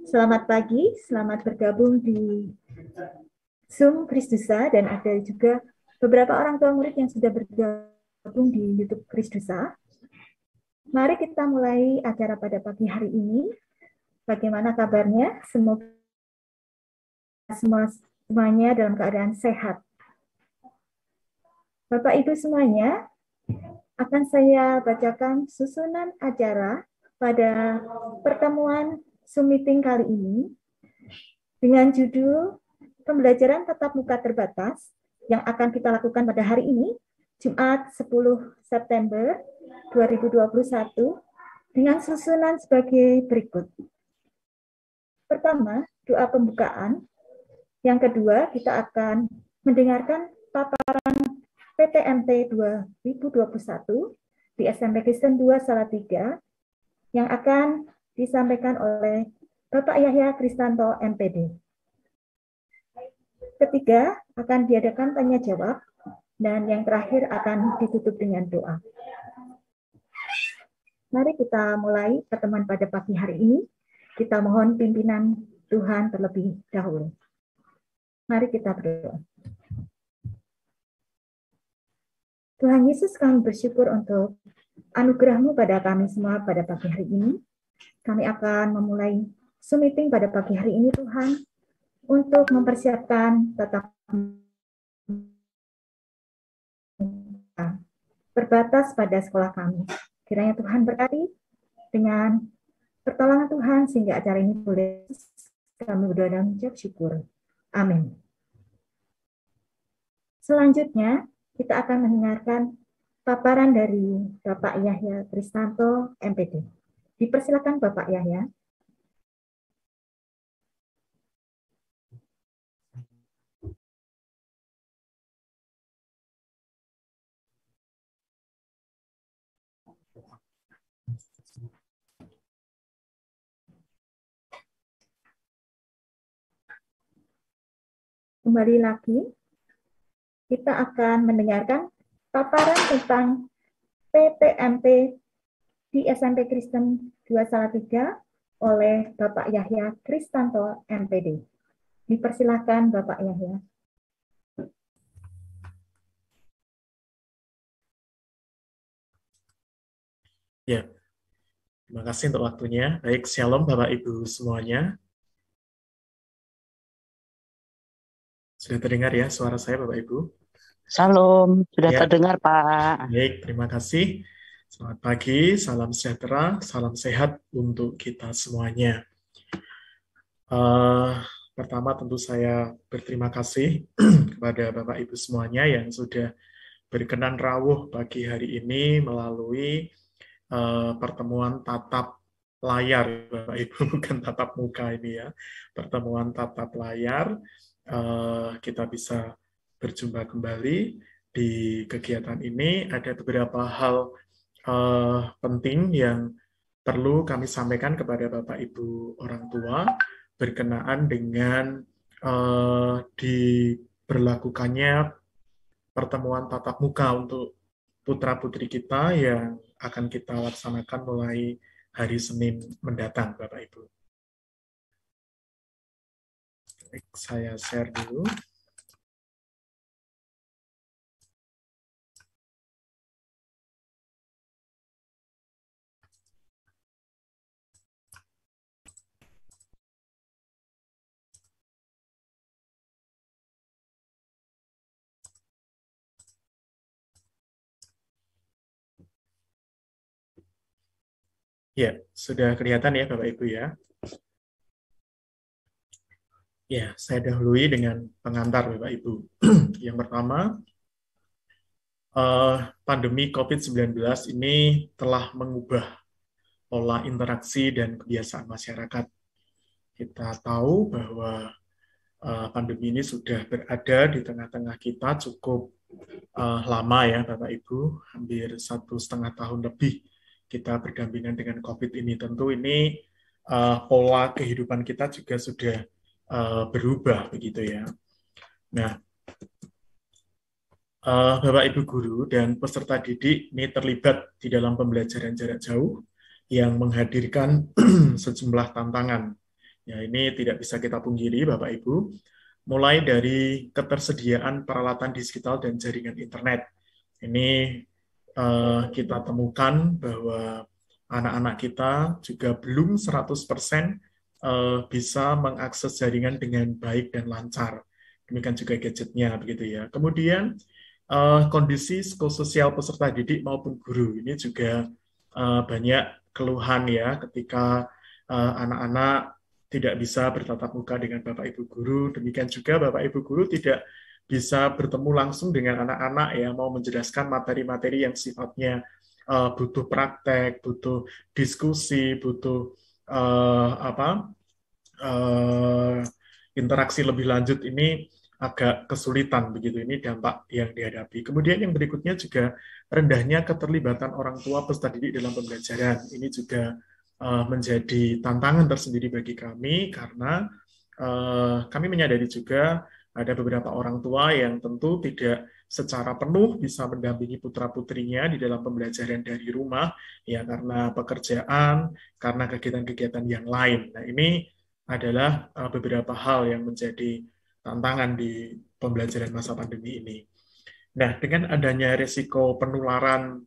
Selamat pagi, selamat bergabung di Zoom Krisdusa dan ada juga beberapa orang tua murid yang sudah bergabung di YouTube Krisdusa. Mari kita mulai acara pada pagi hari ini. Bagaimana kabarnya? Semoga semuanya dalam keadaan sehat. Bapak Ibu semuanya, akan saya bacakan susunan acara pada pertemuan Zoom meeting kali ini dengan judul Pembelajaran Tatap Muka Terbatas yang akan kita lakukan pada hari ini, Jumat 10 September 2021, dengan susunan sebagai berikut. Pertama, doa pembukaan. Yang kedua, kita akan mendengarkan paparan PTMT 2021 di SMP Kristen 2 Salatiga yang akan disampaikan oleh Bapak Yahya Kristanto, MPD. Ketiga, akan diadakan tanya jawab, dan yang terakhir akan ditutup dengan doa. Mari kita mulai pertemuan pada pagi hari ini. Kita mohon pimpinan Tuhan terlebih dahulu. Mari kita berdoa. Tuhan Yesus, kami bersyukur untuk anugerah-Mu pada kami semua pada pagi hari ini. Kami akan memulai Zoom meeting pada pagi hari ini, Tuhan, untuk mempersiapkan tatap terbatas pada sekolah kami. Kiranya Tuhan berkati dengan pertolongan Tuhan sehingga acara ini boleh kami berdoa dan mengucap syukur. Amin. Selanjutnya, kita akan mendengarkan paparan dari Bapak Yahya Kristanto, MPD. Dipersilakan Bapak Yahya. Kembali lagi, kita akan mendengarkan paparan tentang PTMT di SMP Kristen 2 Salatiga oleh Bapak Yahya Kristanto, MPD. Dipersilakan Bapak Yahya. Ya, terima kasih untuk waktunya. Baik, shalom Bapak Ibu semuanya. Sudah terdengar ya suara saya Bapak Ibu? Shalom, sudah Ya. terdengar Pak. Baik, terima kasih. Selamat pagi, salam sejahtera, salam sehat untuk kita semuanya. Pertama tentu saya berterima kasih kepada Bapak Ibu semuanya yang sudah berkenan rawuh pagi hari ini melalui pertemuan tatap layar, Bapak Ibu, bukan tatap muka ini ya. Pertemuan tatap layar, kita bisa berjumpa kembali di kegiatan ini. Ada beberapa hal penting yang perlu kami sampaikan kepada Bapak Ibu orang tua berkenaan dengan diberlakukannya pertemuan tatap muka untuk putra-putri kita yang akan kita laksanakan mulai hari Senin mendatang, Bapak Ibu. Baik, saya share dulu. Ya, sudah kelihatan ya Bapak Ibu ya. Ya, saya dahului dengan pengantar Bapak Ibu. Yang pertama, pandemi COVID-19 ini telah mengubah pola interaksi dan kebiasaan masyarakat. Kita tahu bahwa pandemi ini sudah berada di tengah-tengah kita cukup lama ya Bapak Ibu, hampir 1,5 tahun lebih kita berdampingan dengan COVID ini. Tentu ini pola kehidupan kita juga sudah berubah begitu ya. Nah, Bapak Ibu guru dan peserta didik ini terlibat di dalam pembelajaran jarak jauh yang menghadirkan sejumlah tantangan Ya, ini tidak bisa kita pungkiri, Bapak Ibu. Mulai dari ketersediaan peralatan digital dan jaringan internet. Ini kita temukan bahwa anak-anak kita juga belum 100% bisa mengakses jaringan dengan baik dan lancar. Demikian juga gadgetnya, begitu ya. Kemudian kondisi psikososial peserta didik maupun guru ini juga banyak keluhan ya ketika anak-anak tidak bisa bertatap muka dengan Bapak Ibu guru, demikian juga Bapak Ibu guru tidak bisa bertemu langsung dengan anak-anak ya mau menjelaskan materi-materi yang sifatnya butuh praktek, butuh diskusi, butuh apa interaksi lebih lanjut ini agak kesulitan begitu. Ini dampak yang dihadapi. Kemudian yang berikutnya juga rendahnya keterlibatan orang tua peserta didik dalam pembelajaran. Ini juga menjadi tantangan tersendiri bagi kami karena kami menyadari juga ada beberapa orang tua yang tentu tidak secara penuh bisa mendampingi putra-putrinya di dalam pembelajaran dari rumah ya karena pekerjaan, karena kegiatan-kegiatan yang lain. Nah, ini adalah beberapa hal yang menjadi tantangan di pembelajaran masa pandemi ini. Nah, dengan adanya risiko penularan,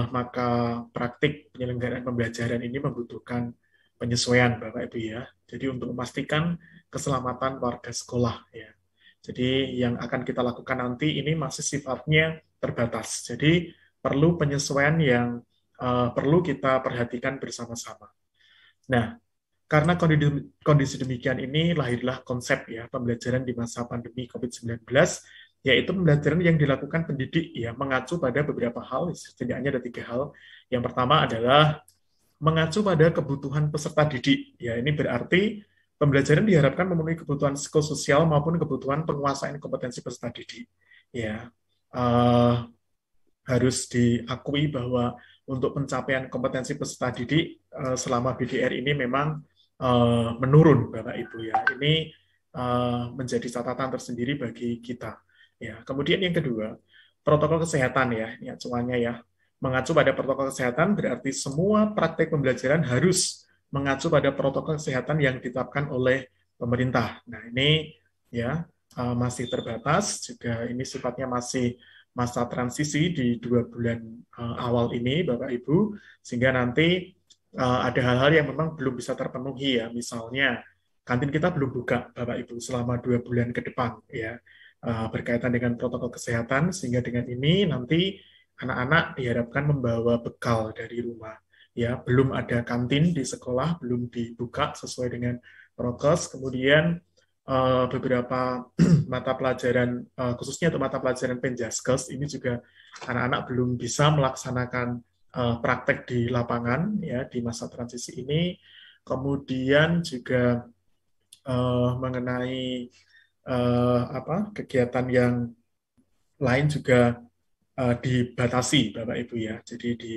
maka praktik penyelenggaraan pembelajaran ini membutuhkan penyesuaian, Bapak Ibu ya. Jadi untuk memastikan keselamatan warga sekolah ya. Jadi yang akan kita lakukan nanti ini masih sifatnya terbatas. Jadi perlu penyesuaian yang perlu kita perhatikan bersama-sama. Nah, karena kondisi demikian ini lahirlah konsep ya pembelajaran di masa pandemi COVID-19, yaitu pembelajaran yang dilakukan pendidik ya mengacu pada beberapa hal, setidaknya ada 3 hal. Yang pertama adalah mengacu pada kebutuhan peserta didik. Ya, ini berarti pembelajaran diharapkan memenuhi kebutuhan psikososial maupun kebutuhan penguasaan kompetensi peserta didik. Ya, harus diakui bahwa untuk pencapaian kompetensi peserta didik selama BDR ini memang menurun, Bapak Ibu ya. Ini menjadi catatan tersendiri bagi kita. Ya, kemudian yang kedua, protokol kesehatan ya, ini acuannya ya. Mengacu pada protokol kesehatan berarti semua praktek pembelajaran harus mengacu pada protokol kesehatan yang ditetapkan oleh pemerintah. Nah, ini ya masih terbatas, juga ini sifatnya masih masa transisi di 2 bulan awal ini, Bapak Ibu, sehingga nanti ada hal-hal yang memang belum bisa terpenuhi ya, misalnya kantin kita belum buka, Bapak Ibu, selama 2 bulan ke depan ya, berkaitan dengan protokol kesehatan, sehingga dengan ini nanti anak-anak diharapkan membawa bekal dari rumah. Ya, belum ada kantin di sekolah, belum dibuka sesuai dengan prokes. Kemudian beberapa mata pelajaran, khususnya untuk mata pelajaran Penjaskes, ini juga anak-anak belum bisa melaksanakan praktek di lapangan ya di masa transisi ini. Kemudian juga mengenai kegiatan yang lain juga dibatasi, Bapak Ibu ya. Jadi di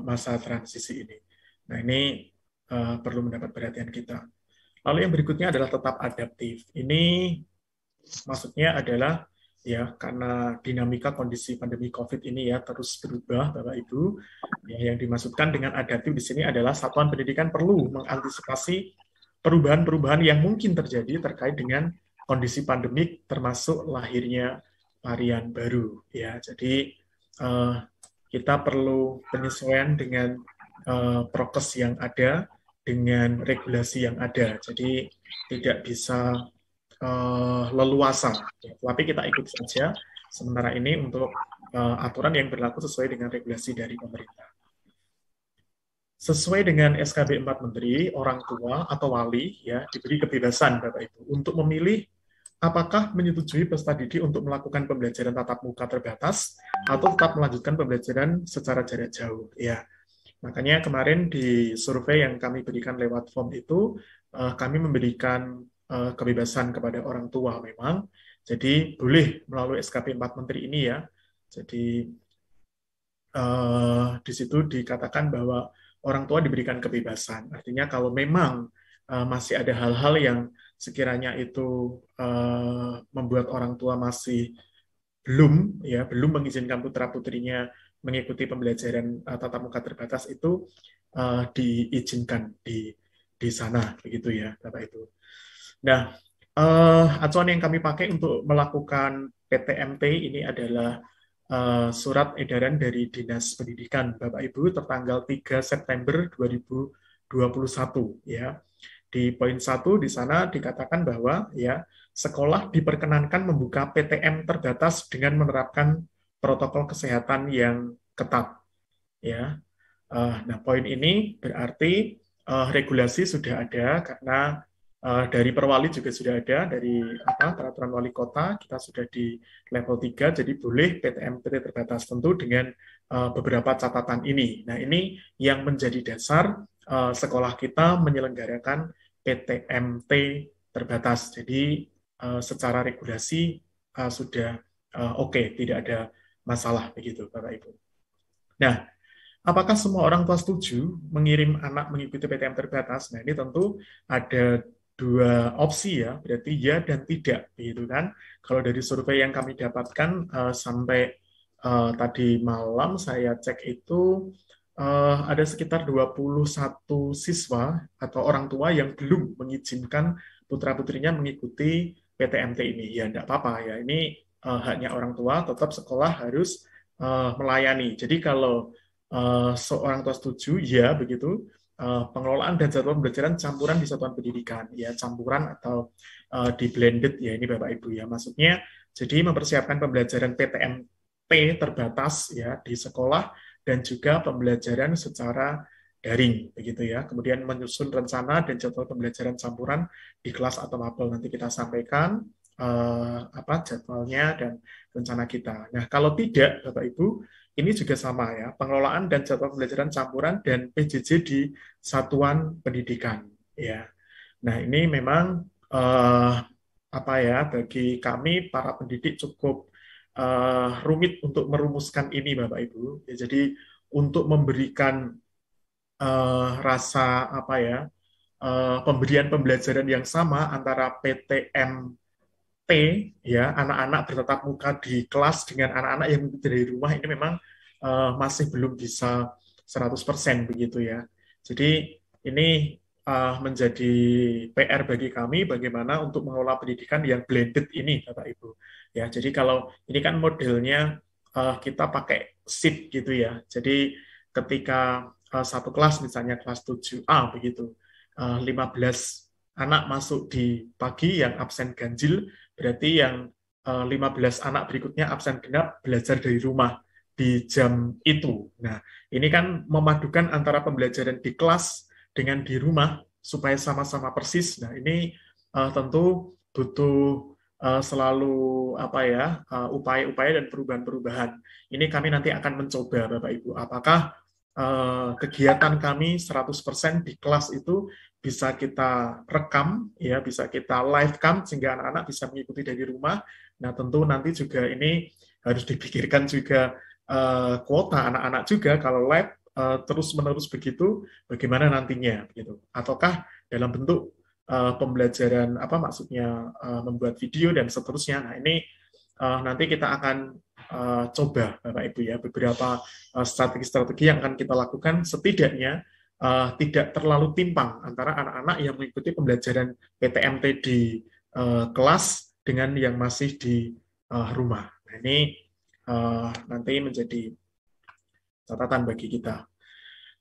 masa transisi ini. Nah, ini perlu mendapat perhatian kita. Lalu yang berikutnya adalah tetap adaptif. Ini maksudnya adalah ya karena dinamika kondisi pandemi COVID ini ya terus berubah, Bapak Ibu. Ya, yang dimaksudkan dengan adaptif di sini adalah satuan pendidikan perlu mengantisipasi perubahan-perubahan yang mungkin terjadi terkait dengan kondisi pandemik termasuk lahirnya varian baru ya. Jadi kita perlu penyesuaian dengan prokes yang ada, dengan regulasi yang ada. Jadi tidak bisa leluasa, ya. Tapi kita ikut saja sementara ini untuk aturan yang berlaku sesuai dengan regulasi dari pemerintah. Sesuai dengan SKB 4 Menteri, orang tua atau wali ya diberi kebebasan Bapak Ibu untuk memilih apakah menyetujui peserta didik untuk melakukan pembelajaran tatap muka terbatas atau tetap melanjutkan pembelajaran secara jarak jauh ya. Makanya kemarin di survei yang kami berikan lewat form itu kami memberikan kebebasan kepada orang tua memang. Jadi boleh melalui SKP 4 Menteri ini ya. Jadi di situ dikatakan bahwa orang tua diberikan kebebasan. Artinya kalau memang masih ada hal-hal yang sekiranya itu membuat orang tua masih belum mengizinkan putra-putrinya mengikuti pembelajaran tatap muka terbatas itu diizinkan, di sana, begitu ya, Bapak Ibu. Nah, acuan yang kami pakai untuk melakukan PTMT ini adalah surat edaran dari Dinas Pendidikan Bapak Ibu tertanggal 3 September 2021 ya. Di poin 1 di sana dikatakan bahwa ya sekolah diperkenankan membuka PTM terbatas dengan menerapkan protokol kesehatan yang ketat ya. Nah, poin ini berarti regulasi sudah ada karena dari Perwali juga sudah ada, dari peraturan wali kota kita sudah di level 3, jadi boleh PTMT terbatas tentu dengan beberapa catatan ini. Nah, ini yang menjadi dasar sekolah kita menyelenggarakan PTMT terbatas. Jadi secara regulasi sudah oke, tidak ada masalah begitu, Bapak Ibu. Nah, apakah semua orang tua setuju mengirim anak mengikuti PTM terbatas? Nah, ini tentu ada dua opsi ya, berarti ya dan tidak, begitu kan? Kalau dari survei yang kami dapatkan sampai tadi malam saya cek itu ada sekitar 21 siswa atau orang tua yang belum mengizinkan putra-putrinya mengikuti PTMT ini. Ya, enggak apa-apa ya, ini haknya orang tua, tetap sekolah harus melayani. Jadi kalau seorang tua setuju, ya begitu. Pengelolaan dan jadwal pembelajaran campuran di satuan pendidikan, ya campuran atau di blended ya ini Bapak Ibu ya. Maksudnya jadi mempersiapkan pembelajaran PTMT terbatas ya di sekolah dan juga pembelajaran secara daring begitu ya. Kemudian menyusun rencana dan jadwal pembelajaran campuran di kelas atau mapel, nanti kita sampaikan jadwalnya dan rencana kita. Nah, kalau tidak Bapak Ibu, ini juga sama ya, pengelolaan dan jadwal pembelajaran campuran dan PJJ di satuan pendidikan ya. Nah, ini memang bagi kami para pendidik cukup rumit untuk merumuskan ini Bapak Ibu. Ya, jadi untuk memberikan rasa pemberian pembelajaran yang sama antara PTM ya anak-anak bertatap muka di kelas dengan anak-anak yang dari rumah ini memang masih belum bisa 100% begitu ya. Jadi ini menjadi PR bagi kami bagaimana untuk mengelola pendidikan yang blended ini Bapak Ibu. Ya, jadi kalau ini kan modelnya kita pakai shift gitu ya. Jadi ketika satu kelas misalnya kelas 7A begitu, 15 anak masuk di pagi yang absen ganjil, berarti yang 15 anak berikutnya absen genap belajar dari rumah di jam itu. Nah, ini kan memadukan antara pembelajaran di kelas dengan di rumah supaya sama-sama persis. Nah, ini tentu butuh selalu upaya-upaya dan perubahan-perubahan. Ini kami nanti akan mencoba Bapak Ibu, apakah kegiatan kami 100% di kelas itu bisa kita rekam, ya, bisa kita live cam sehingga anak-anak bisa mengikuti dari rumah. Nah, tentu nanti juga ini harus dipikirkan juga kuota anak-anak juga kalau live terus-menerus begitu, bagaimana nantinya, gitu. Ataukah dalam bentuk pembelajaran membuat video dan seterusnya. Nah, ini nanti kita akan coba Bapak Ibu ya beberapa strategi-strategi yang akan kita lakukan setidaknya tidak terlalu timpang antara anak-anak yang mengikuti pembelajaran PTMT di kelas dengan yang masih di rumah. Nah, ini nanti menjadi catatan bagi kita.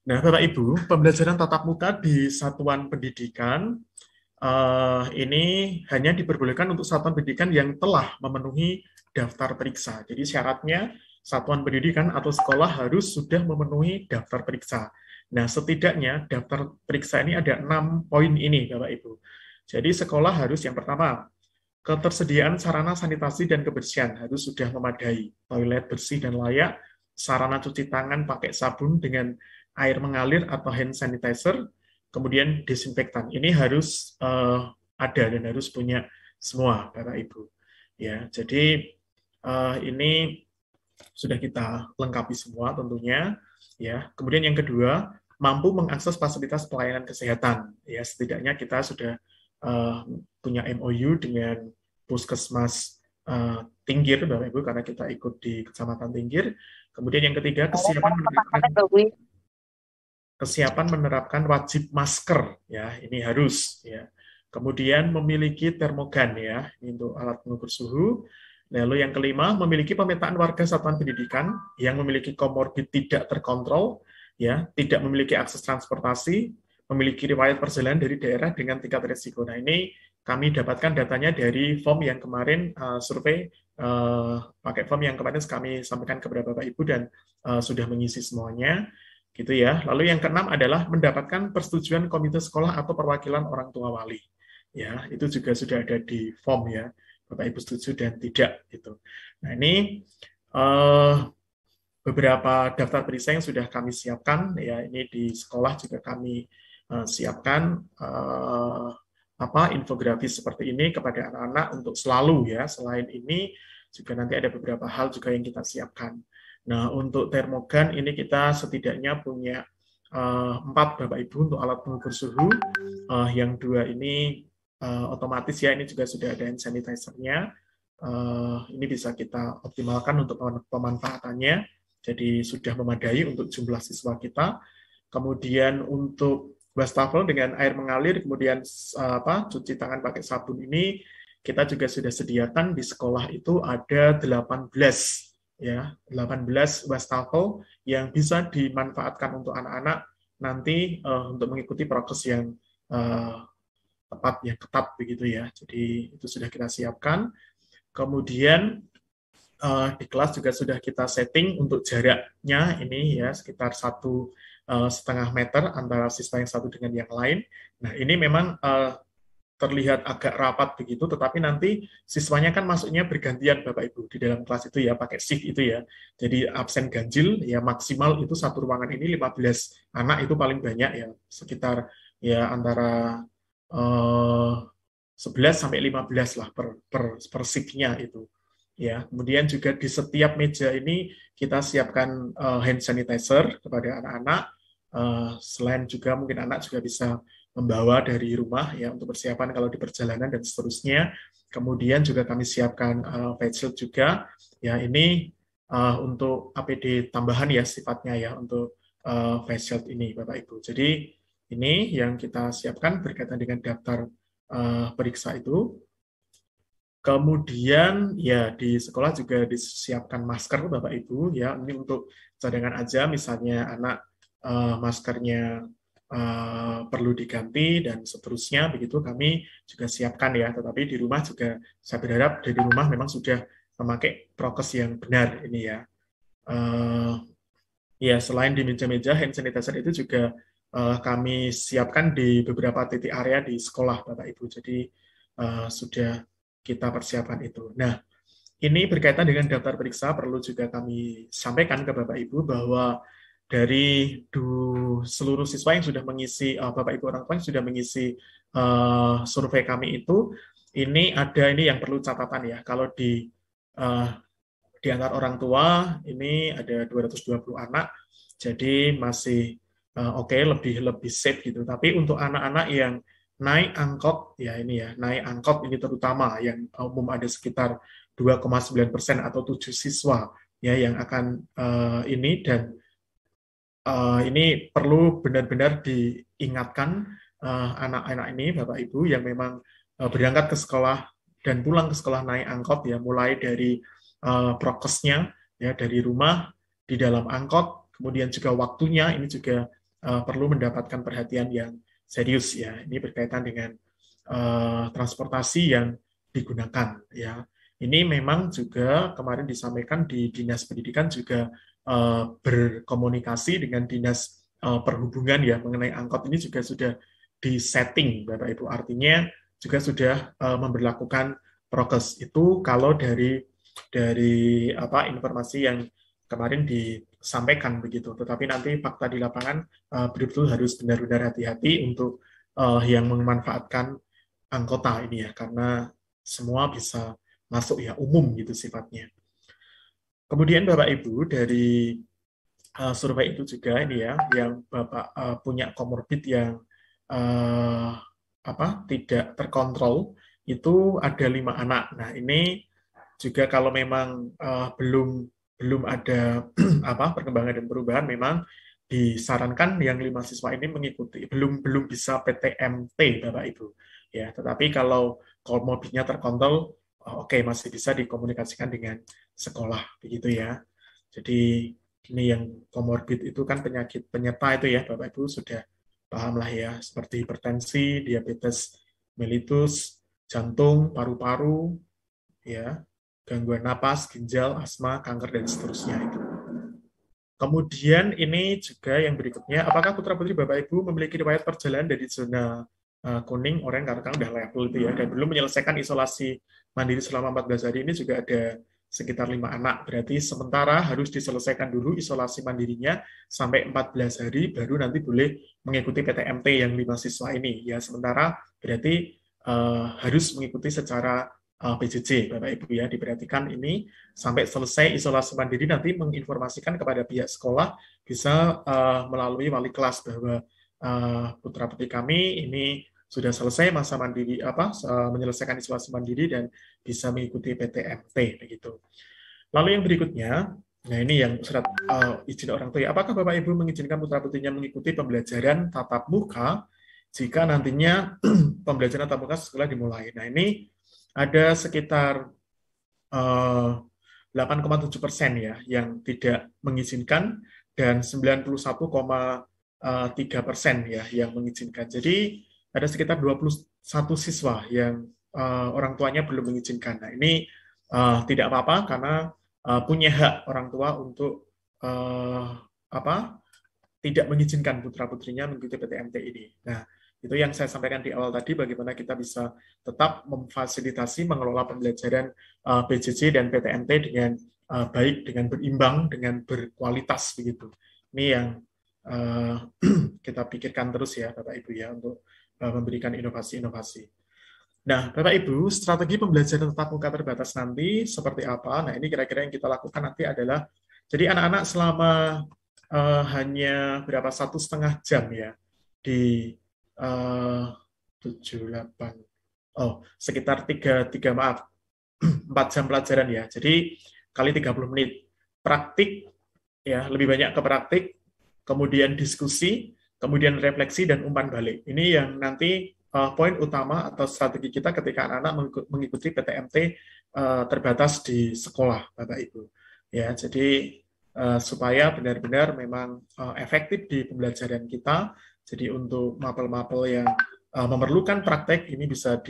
Nah, Bapak Ibu, pembelajaran tatap muka di satuan pendidikan ini hanya diperbolehkan untuk satuan pendidikan yang telah memenuhi daftar periksa. Jadi syaratnya satuan pendidikan atau sekolah harus sudah memenuhi daftar periksa. Nah, setidaknya daftar periksa ini ada 6 poin ini, Bapak Ibu. Jadi sekolah harus yang pertama, ketersediaan sarana sanitasi dan kebersihan harus sudah memadai. Toilet bersih dan layak, sarana cuci tangan pakai sabun dengan air mengalir atau hand sanitizer, kemudian desinfektan. Ini harus ada dan harus punya semua, Bapak Ibu. Ya, jadi ini sudah kita lengkapi semua tentunya. Ya, kemudian yang kedua, mampu mengakses fasilitas pelayanan kesehatan. Ya, setidaknya kita sudah punya MOU dengan Puskesmas Tinggir, Bapak Ibu, karena kita ikut di Kecamatan Tinggir. Kemudian yang ketiga, kesiapan kesiapan menerapkan wajib masker, ya, ini harus, ya. Kemudian memiliki termogan, ya, ini untuk alat pengukur suhu. Lalu yang kelima, memiliki pemetaan warga satuan pendidikan yang memiliki komorbid tidak terkontrol, ya, tidak memiliki akses transportasi, memiliki riwayat perjalanan dari daerah dengan tingkat risiko. Nah, ini kami dapatkan datanya dari form yang kemarin survei, pakai form yang kemarin kami sampaikan kepada Bapak Ibu dan sudah mengisi semuanya. Gitu ya. Lalu yang keenam adalah mendapatkan persetujuan komite sekolah atau perwakilan orang tua wali. Ya, itu juga sudah ada di form ya. Bapak Ibu setuju dan tidak gitu. Nah, ini beberapa daftar periksa yang sudah kami siapkan ya. Ini di sekolah juga kami siapkan infografis seperti ini kepada anak-anak untuk selalu ya. Selain ini juga nanti ada beberapa hal juga yang kita siapkan. Nah, untuk termogan ini kita setidaknya punya 4 Bapak Ibu untuk alat pengukur suhu. Yang 2 ini otomatis ya, ini juga sudah ada hand sanitizer-nya. Ini bisa kita optimalkan untuk pemanfaatannya. Jadi sudah memadai untuk jumlah siswa kita. Kemudian untuk wastafel dengan air mengalir, kemudian cuci tangan pakai sabun ini kita juga sudah sediakan di sekolah itu ada 18 ya, 18 wastafel yang bisa dimanfaatkan untuk anak-anak nanti untuk mengikuti prokes yang tepat, yang ketat begitu ya. Jadi itu sudah kita siapkan. Kemudian di kelas juga sudah kita setting untuk jaraknya ini ya sekitar 1,5 meter antara siswa yang satu dengan yang lain. Nah, ini memang terlihat agak rapat begitu, tetapi nanti siswanya kan masuknya bergantian Bapak Ibu di dalam kelas itu ya, pakai shift itu ya. Jadi absen ganjil ya maksimal itu satu ruangan ini 15 anak itu paling banyak ya, sekitar ya antara 11 sampai 15 lah per shift-nya itu. Ya, kemudian juga di setiap meja ini kita siapkan hand sanitizer kepada anak-anak. Selain juga mungkin anak juga bisa membawa dari rumah ya untuk persiapan kalau di perjalanan dan seterusnya. Kemudian juga kami siapkan face shield juga. Ya, ini untuk APD tambahan ya sifatnya ya untuk face shield ini Bapak Ibu. Jadi ini yang kita siapkan berkaitan dengan daftar periksa itu. Kemudian ya di sekolah juga disiapkan masker Bapak Ibu ya, ini untuk cadangan aja misalnya anak maskernya perlu diganti dan seterusnya begitu kami juga siapkan ya. Tetapi di rumah juga saya berharap dari rumah memang sudah memakai prokes yang benar ini ya. Ya selain di meja-meja hand sanitizer itu juga kami siapkan di beberapa titik area di sekolah Bapak Ibu. Jadi sudah kita persiapkan itu. Nah, ini berkaitan dengan daftar periksa, perlu juga kami sampaikan ke Bapak Ibu bahwa dari seluruh siswa yang sudah mengisi, Bapak Ibu orang tua yang sudah mengisi survei kami itu, ini ada ini yang perlu catatan ya. Kalau di antar orang tua, ini ada 220 anak, jadi masih oke, lebih safe gitu. Tapi untuk anak-anak yang naik angkot ya ini ya naik angkot ini terutama yang umum ada sekitar 2,9% atau 7 siswa ya yang akan ini dan ini perlu benar-benar diingatkan anak-anak ini Bapak Ibu yang memang berangkat ke sekolah dan pulang ke sekolah naik angkot ya mulai dari prokesnya ya dari rumah di dalam angkot kemudian juga waktunya ini juga perlu mendapatkan perhatian yang serius ya, ini berkaitan dengan transportasi yang digunakan ya. Ini memang juga kemarin disampaikan di Dinas Pendidikan juga berkomunikasi dengan Dinas Perhubungan ya mengenai angkot ini juga sudah disetting Bapak Ibu, artinya juga sudah memberlakukan prokes itu kalau dari informasi yang kemarin disampaikan begitu. Tetapi nanti fakta di lapangan betul-betul harus benar-benar hati-hati untuk yang memanfaatkan anggota ini ya, karena semua bisa masuk ya umum gitu sifatnya. Kemudian Bapak Ibu dari survei itu juga ini ya, yang Bapak punya komorbid yang tidak terkontrol itu ada 5 anak. Nah ini juga kalau memang belum ada perkembangan dan perubahan, memang disarankan yang 5 siswa ini mengikuti, belum bisa PTMT Bapak Ibu. Ya, tetapi kalau komorbidnya terkontrol, oke, masih bisa dikomunikasikan dengan sekolah begitu ya. Jadi ini yang komorbid itu kan penyakit penyerta itu ya Bapak Ibu sudah paham lah ya, seperti hipertensi, diabetes mellitus, jantung, paru-paru, ya, gangguan napas, ginjal, asma, kanker dan seterusnya itu. Kemudian ini juga yang berikutnya, apakah putra-putri Bapak Ibu memiliki riwayat perjalanan dari zona kuning, oranye, karena kan udah level itu ya, dan belum menyelesaikan isolasi mandiri selama 14 hari, ini juga ada sekitar 5 anak. Berarti sementara harus diselesaikan dulu isolasi mandirinya sampai 14 hari, baru nanti boleh mengikuti PTMT yang 5 siswa ini. Ya, sementara berarti harus mengikuti secara PJJ, Bapak Ibu ya, diperhatikan ini sampai selesai isolasi mandiri nanti menginformasikan kepada pihak sekolah bisa melalui wali kelas bahwa putra putri kami ini sudah selesai masa mandiri menyelesaikan isolasi mandiri dan bisa mengikuti PTMT begitu. Lalu yang berikutnya, nah ini yang surat izin orang tua. Apakah Bapak Ibu mengizinkan putra putrinya mengikuti pembelajaran tatap muka jika nantinya pembelajaran tatap muka sekolah dimulai? Nah ini ada sekitar 8,7% ya yang tidak mengizinkan dan 91,3% ya yang mengizinkan. Jadi ada sekitar 21 siswa yang orang tuanya belum mengizinkan. Nah ini tidak apa-apa karena punya hak orang tua untuk tidak mengizinkan putra-putrinya mengikuti PTMT ini. Nah, itu yang saya sampaikan di awal tadi, bagaimana kita bisa tetap memfasilitasi, mengelola pembelajaran PJJ dan PTMT dengan baik, dengan berimbang, dengan berkualitas begitu. Ini yang kita pikirkan terus ya, Bapak Ibu ya, untuk memberikan inovasi-inovasi. Nah, Bapak Ibu, strategi pembelajaran tatap muka terbatas nanti seperti apa? Nah, ini kira-kira yang kita lakukan nanti adalah, jadi anak-anak selama hanya berapa 1,5 jam ya di sekitar 4 jam pelajaran ya. Jadi kali 30 menit praktik ya, lebih banyak ke praktik, kemudian diskusi, kemudian refleksi dan umpan balik. Ini yang nanti poin utama atau strategi kita ketika anak-anak mengikuti PTMT terbatas di sekolah, Bapak Ibu. Ya, jadi supaya benar-benar memang efektif di pembelajaran kita. Jadi untuk mapel-mapel yang memerlukan praktek ini bisa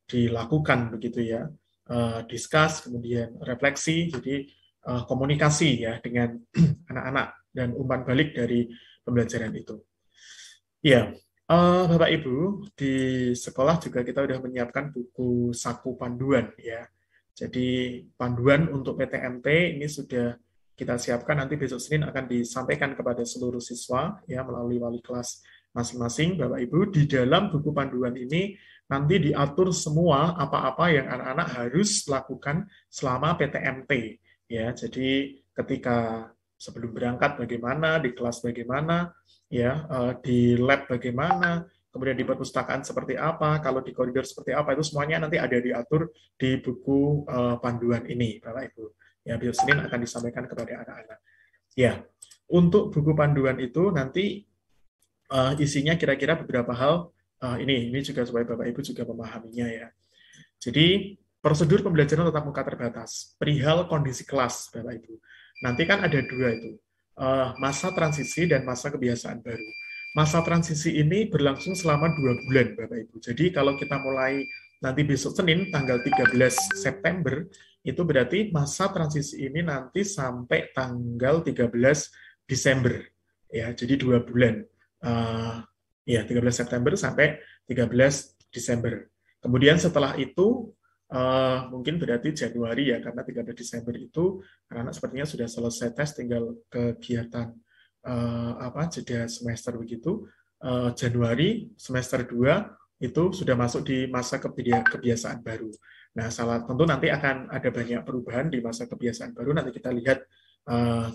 dilakukan begitu ya, discuss, kemudian refleksi, jadi komunikasi ya dengan anak-anak dan umpan balik dari pembelajaran itu. Ya, Bapak Ibu di sekolah juga kita sudah menyiapkan buku saku panduan ya. Jadi panduan untuk PTMT ini sudah kita siapkan, nanti besok Senin akan disampaikan kepada seluruh siswa ya melalui wali kelas masing-masing. Bapak Ibu, di dalam buku panduan ini nanti diatur semua apa-apa yang anak-anak harus lakukan selama PTMT ya. Jadi ketika sebelum berangkat bagaimana, di kelas bagaimana ya, di lab bagaimana, kemudian di perpustakaan seperti apa, kalau di koridor seperti apa, itu semuanya nanti ada diatur di buku panduan ini Bapak Ibu. Ya, besok Senin akan disampaikan kepada anak-anak. Ya, untuk buku panduan itu nanti isinya kira-kira beberapa hal. Ini juga supaya Bapak Ibu juga memahaminya ya. Jadi prosedur pembelajaran tatap muka terbatas, perihal kondisi kelas Bapak Ibu. Nanti kan ada dua itu, masa transisi dan masa kebiasaan baru. Masa transisi ini berlangsung selama 2 bulan Bapak Ibu. Jadi kalau kita mulai nanti besok Senin tanggal 13 September, itu berarti masa transisi ini nanti sampai tanggal 13 Desember. Ya, jadi 2 bulan. Ya, 13 September sampai 13 Desember. Kemudian setelah itu mungkin berarti Januari ya, karena 13 Desember itu anak-anak sepertinya sudah selesai tes, tinggal kegiatan jeda semester begitu. Januari semester 2 itu sudah masuk di masa kebiasaan baru. Nah, tentu nanti akan ada banyak perubahan di masa kebiasaan baru. Nanti kita lihat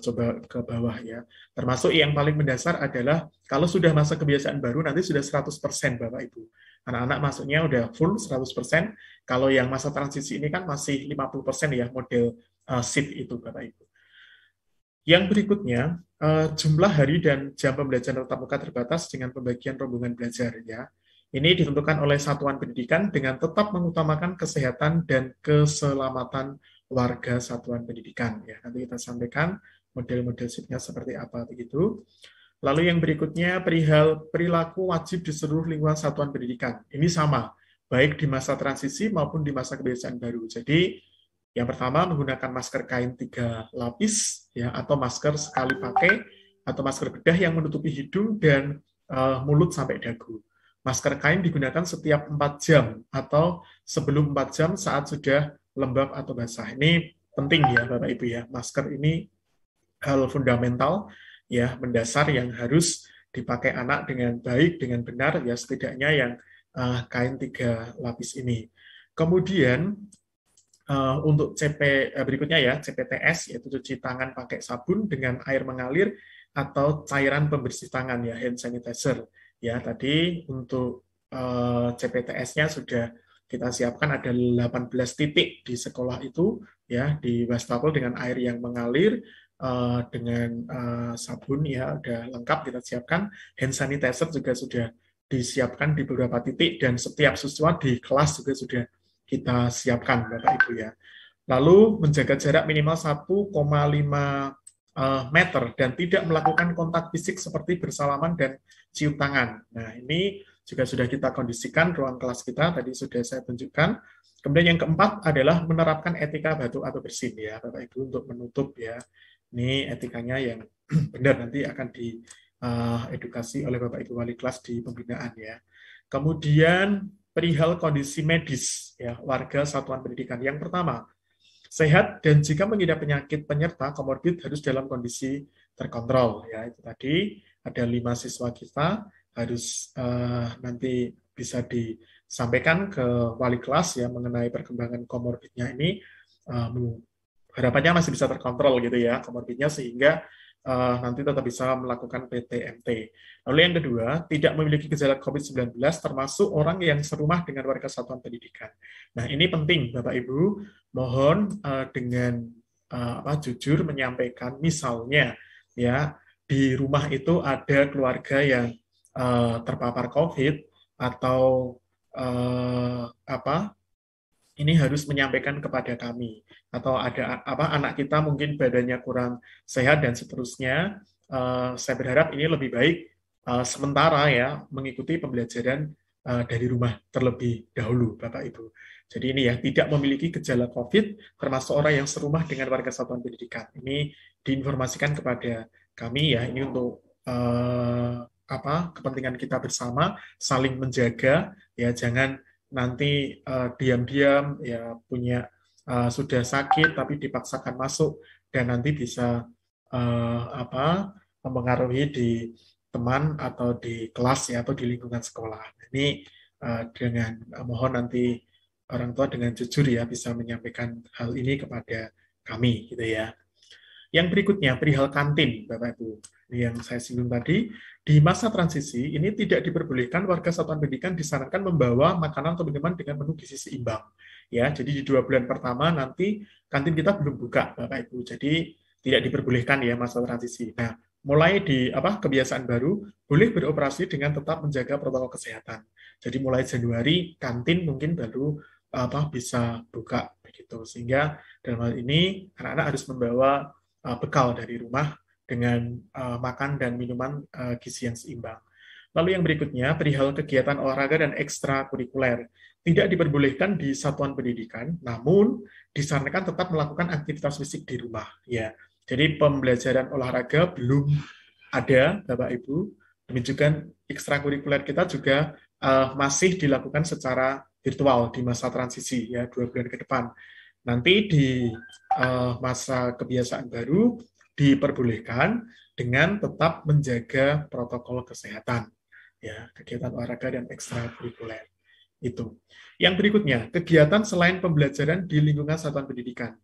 coba ke bawah ya. Termasuk yang paling mendasar adalah kalau sudah masa kebiasaan baru nanti sudah 100% Bapak Ibu. Anak-anak masuknya udah full 100%. Kalau yang masa transisi ini kan masih 50% ya, model SIP itu Bapak Ibu. Yang berikutnya, jumlah hari dan jam pembelajaran tatap muka terbatas dengan pembagian rombongan belajar ya. Ini ditentukan oleh satuan pendidikan dengan tetap mengutamakan kesehatan dan keselamatan warga satuan pendidikan ya. Nanti kita sampaikan model-model shift-nya seperti apa begitu. Lalu yang berikutnya perihal perilaku wajib di seluruh lingkungan satuan pendidikan. Ini sama, baik di masa transisi maupun di masa kebiasaan baru. Jadi yang pertama menggunakan masker kain 3 lapis ya atau masker sekali pakai atau masker bedah yang menutupi hidung dan mulut sampai dagu. Masker kain digunakan setiap 4 jam atau sebelum 4 jam saat sudah lembab atau basah. Ini penting ya Bapak Ibu ya. Masker ini hal fundamental ya, mendasar yang harus dipakai anak dengan baik, dengan benar ya, setidaknya yang kain 3 lapis ini. Kemudian untuk berikutnya ya, CPTS, yaitu cuci tangan pakai sabun dengan air mengalir atau cairan pembersih tangan ya, hand sanitizer. Ya, tadi untuk CPTS-nya sudah kita siapkan ada 18 titik di sekolah itu ya, di wastafel dengan air yang mengalir dengan sabun ya, udah lengkap kita siapkan. Hand sanitizer juga sudah disiapkan di beberapa titik dan setiap siswa di kelas juga sudah kita siapkan Bapak Ibu ya. Lalu menjaga jarak minimal 1,5 meter dan tidak melakukan kontak fisik seperti bersalaman dan cium tangan. Nah, ini juga sudah kita kondisikan ruang kelas kita, tadi sudah saya tunjukkan. Kemudian yang keempat adalah menerapkan etika batuk atau bersin ya Bapak Ibu untuk menutup ya. Ini etikanya yang benar nanti akan diedukasi oleh Bapak Ibu wali kelas di pembinaan ya. Kemudian perihal kondisi medis ya warga satuan pendidikan. Yang pertama, sehat dan jika mengidap penyakit penyerta komorbid harus dalam kondisi terkontrol ya. Itu tadi ada 5 siswa kita harus nanti bisa disampaikan ke wali kelas ya mengenai perkembangan komorbidnya ini. Harapannya masih bisa terkontrol gitu ya komorbidnya sehingga nanti tetap bisa melakukan PTMT. Lalu yang kedua, tidak memiliki gejala COVID-19 termasuk orang yang serumah dengan warga satuan pendidikan. Nah, ini penting Bapak Ibu, mohon dengan jujur menyampaikan misalnya ya di rumah itu ada keluarga yang terpapar COVID atau ini harus menyampaikan kepada kami atau ada anak kita mungkin badannya kurang sehat dan seterusnya. Saya berharap ini lebih baik sementara ya mengikuti pembelajaran dari rumah terlebih dahulu Bapak Ibu. Jadi ini ya tidak memiliki gejala COVID termasuk orang yang serumah dengan warga satuan pendidikan. Ini diinformasikan kepada kami ya, ini untuk kepentingan kita bersama saling menjaga ya, jangan nanti diam-diam ya punya sudah sakit tapi dipaksakan masuk dan nanti bisa mempengaruhi di teman atau di kelas ya atau di lingkungan sekolah. Ini dengan mohon nanti orang tua dengan jujur ya bisa menyampaikan hal ini kepada kami gitu ya. Yang berikutnya perihal kantin Bapak Ibu. Ini yang saya singgung tadi, di masa transisi ini tidak diperbolehkan warga satuan pendidikan disarankan membawa makanan atau minuman dengan menu gizi seimbang. Ya, jadi di 2 bulan pertama nanti kantin kita belum buka Bapak Ibu. Jadi tidak diperbolehkan ya masa transisi. Nah, mulai di kebiasaan baru boleh beroperasi dengan tetap menjaga protokol kesehatan. Jadi mulai Januari kantin mungkin baru bisa buka begitu. Sehingga dalam hal ini anak-anak harus membawa bekal dari rumah dengan makan dan minuman gizi yang seimbang. Lalu yang berikutnya, perihal kegiatan olahraga dan ekstrakurikuler. Tidak diperbolehkan di satuan pendidikan, namun disarankan tetap melakukan aktivitas fisik di rumah. Ya, jadi pembelajaran olahraga belum ada, Bapak Ibu. Demikian ekstrakurikuler kita juga masih dilakukan secara virtual di masa transisi, ya 2 bulan ke depan. Nanti di masa kebiasaan baru diperbolehkan dengan tetap menjaga protokol kesehatan, ya kegiatan olahraga dan ekstrakurikuler itu. Yang berikutnya, kegiatan selain pembelajaran di lingkungan satuan pendidikan.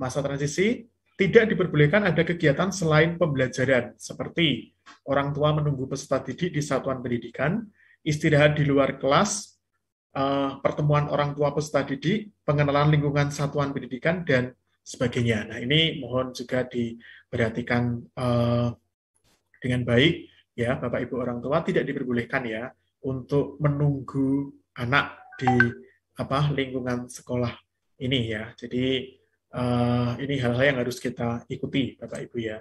Masa transisi tidak diperbolehkan ada kegiatan selain pembelajaran, seperti orang tua menunggu peserta didik di satuan pendidikan, istirahat di luar kelas, pertemuan orang tua peserta didik, pengenalan lingkungan satuan pendidikan, dan sebagainya. Nah, ini mohon juga diperhatikan dengan baik ya, Bapak Ibu orang tua, tidak diperbolehkan ya untuk menunggu anak di lingkungan sekolah ini ya. Jadi ini hal-hal yang harus kita ikuti Bapak Ibu ya.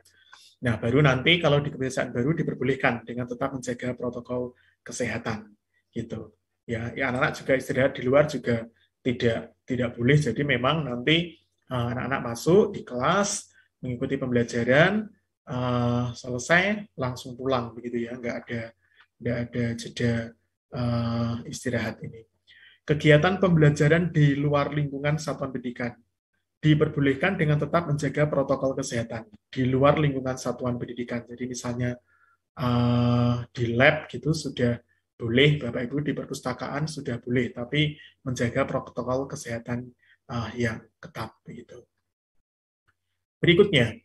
Nah, baru nanti kalau di kebiasaan baru diperbolehkan dengan tetap menjaga protokol kesehatan gitu. Ya, anak-anak juga istirahat di luar juga tidak boleh. Jadi memang nanti anak-anak masuk di kelas mengikuti pembelajaran, selesai langsung pulang begitu ya, nggak ada jeda istirahat ini. Kegiatan pembelajaran di luar lingkungan satuan pendidikan diperbolehkan dengan tetap menjaga protokol kesehatan di luar lingkungan satuan pendidikan. Jadi misalnya di lab gitu sudah boleh, Bapak Ibu di perpustakaan sudah boleh, tapi menjaga protokol kesehatan yang ketat begitu. Berikutnya,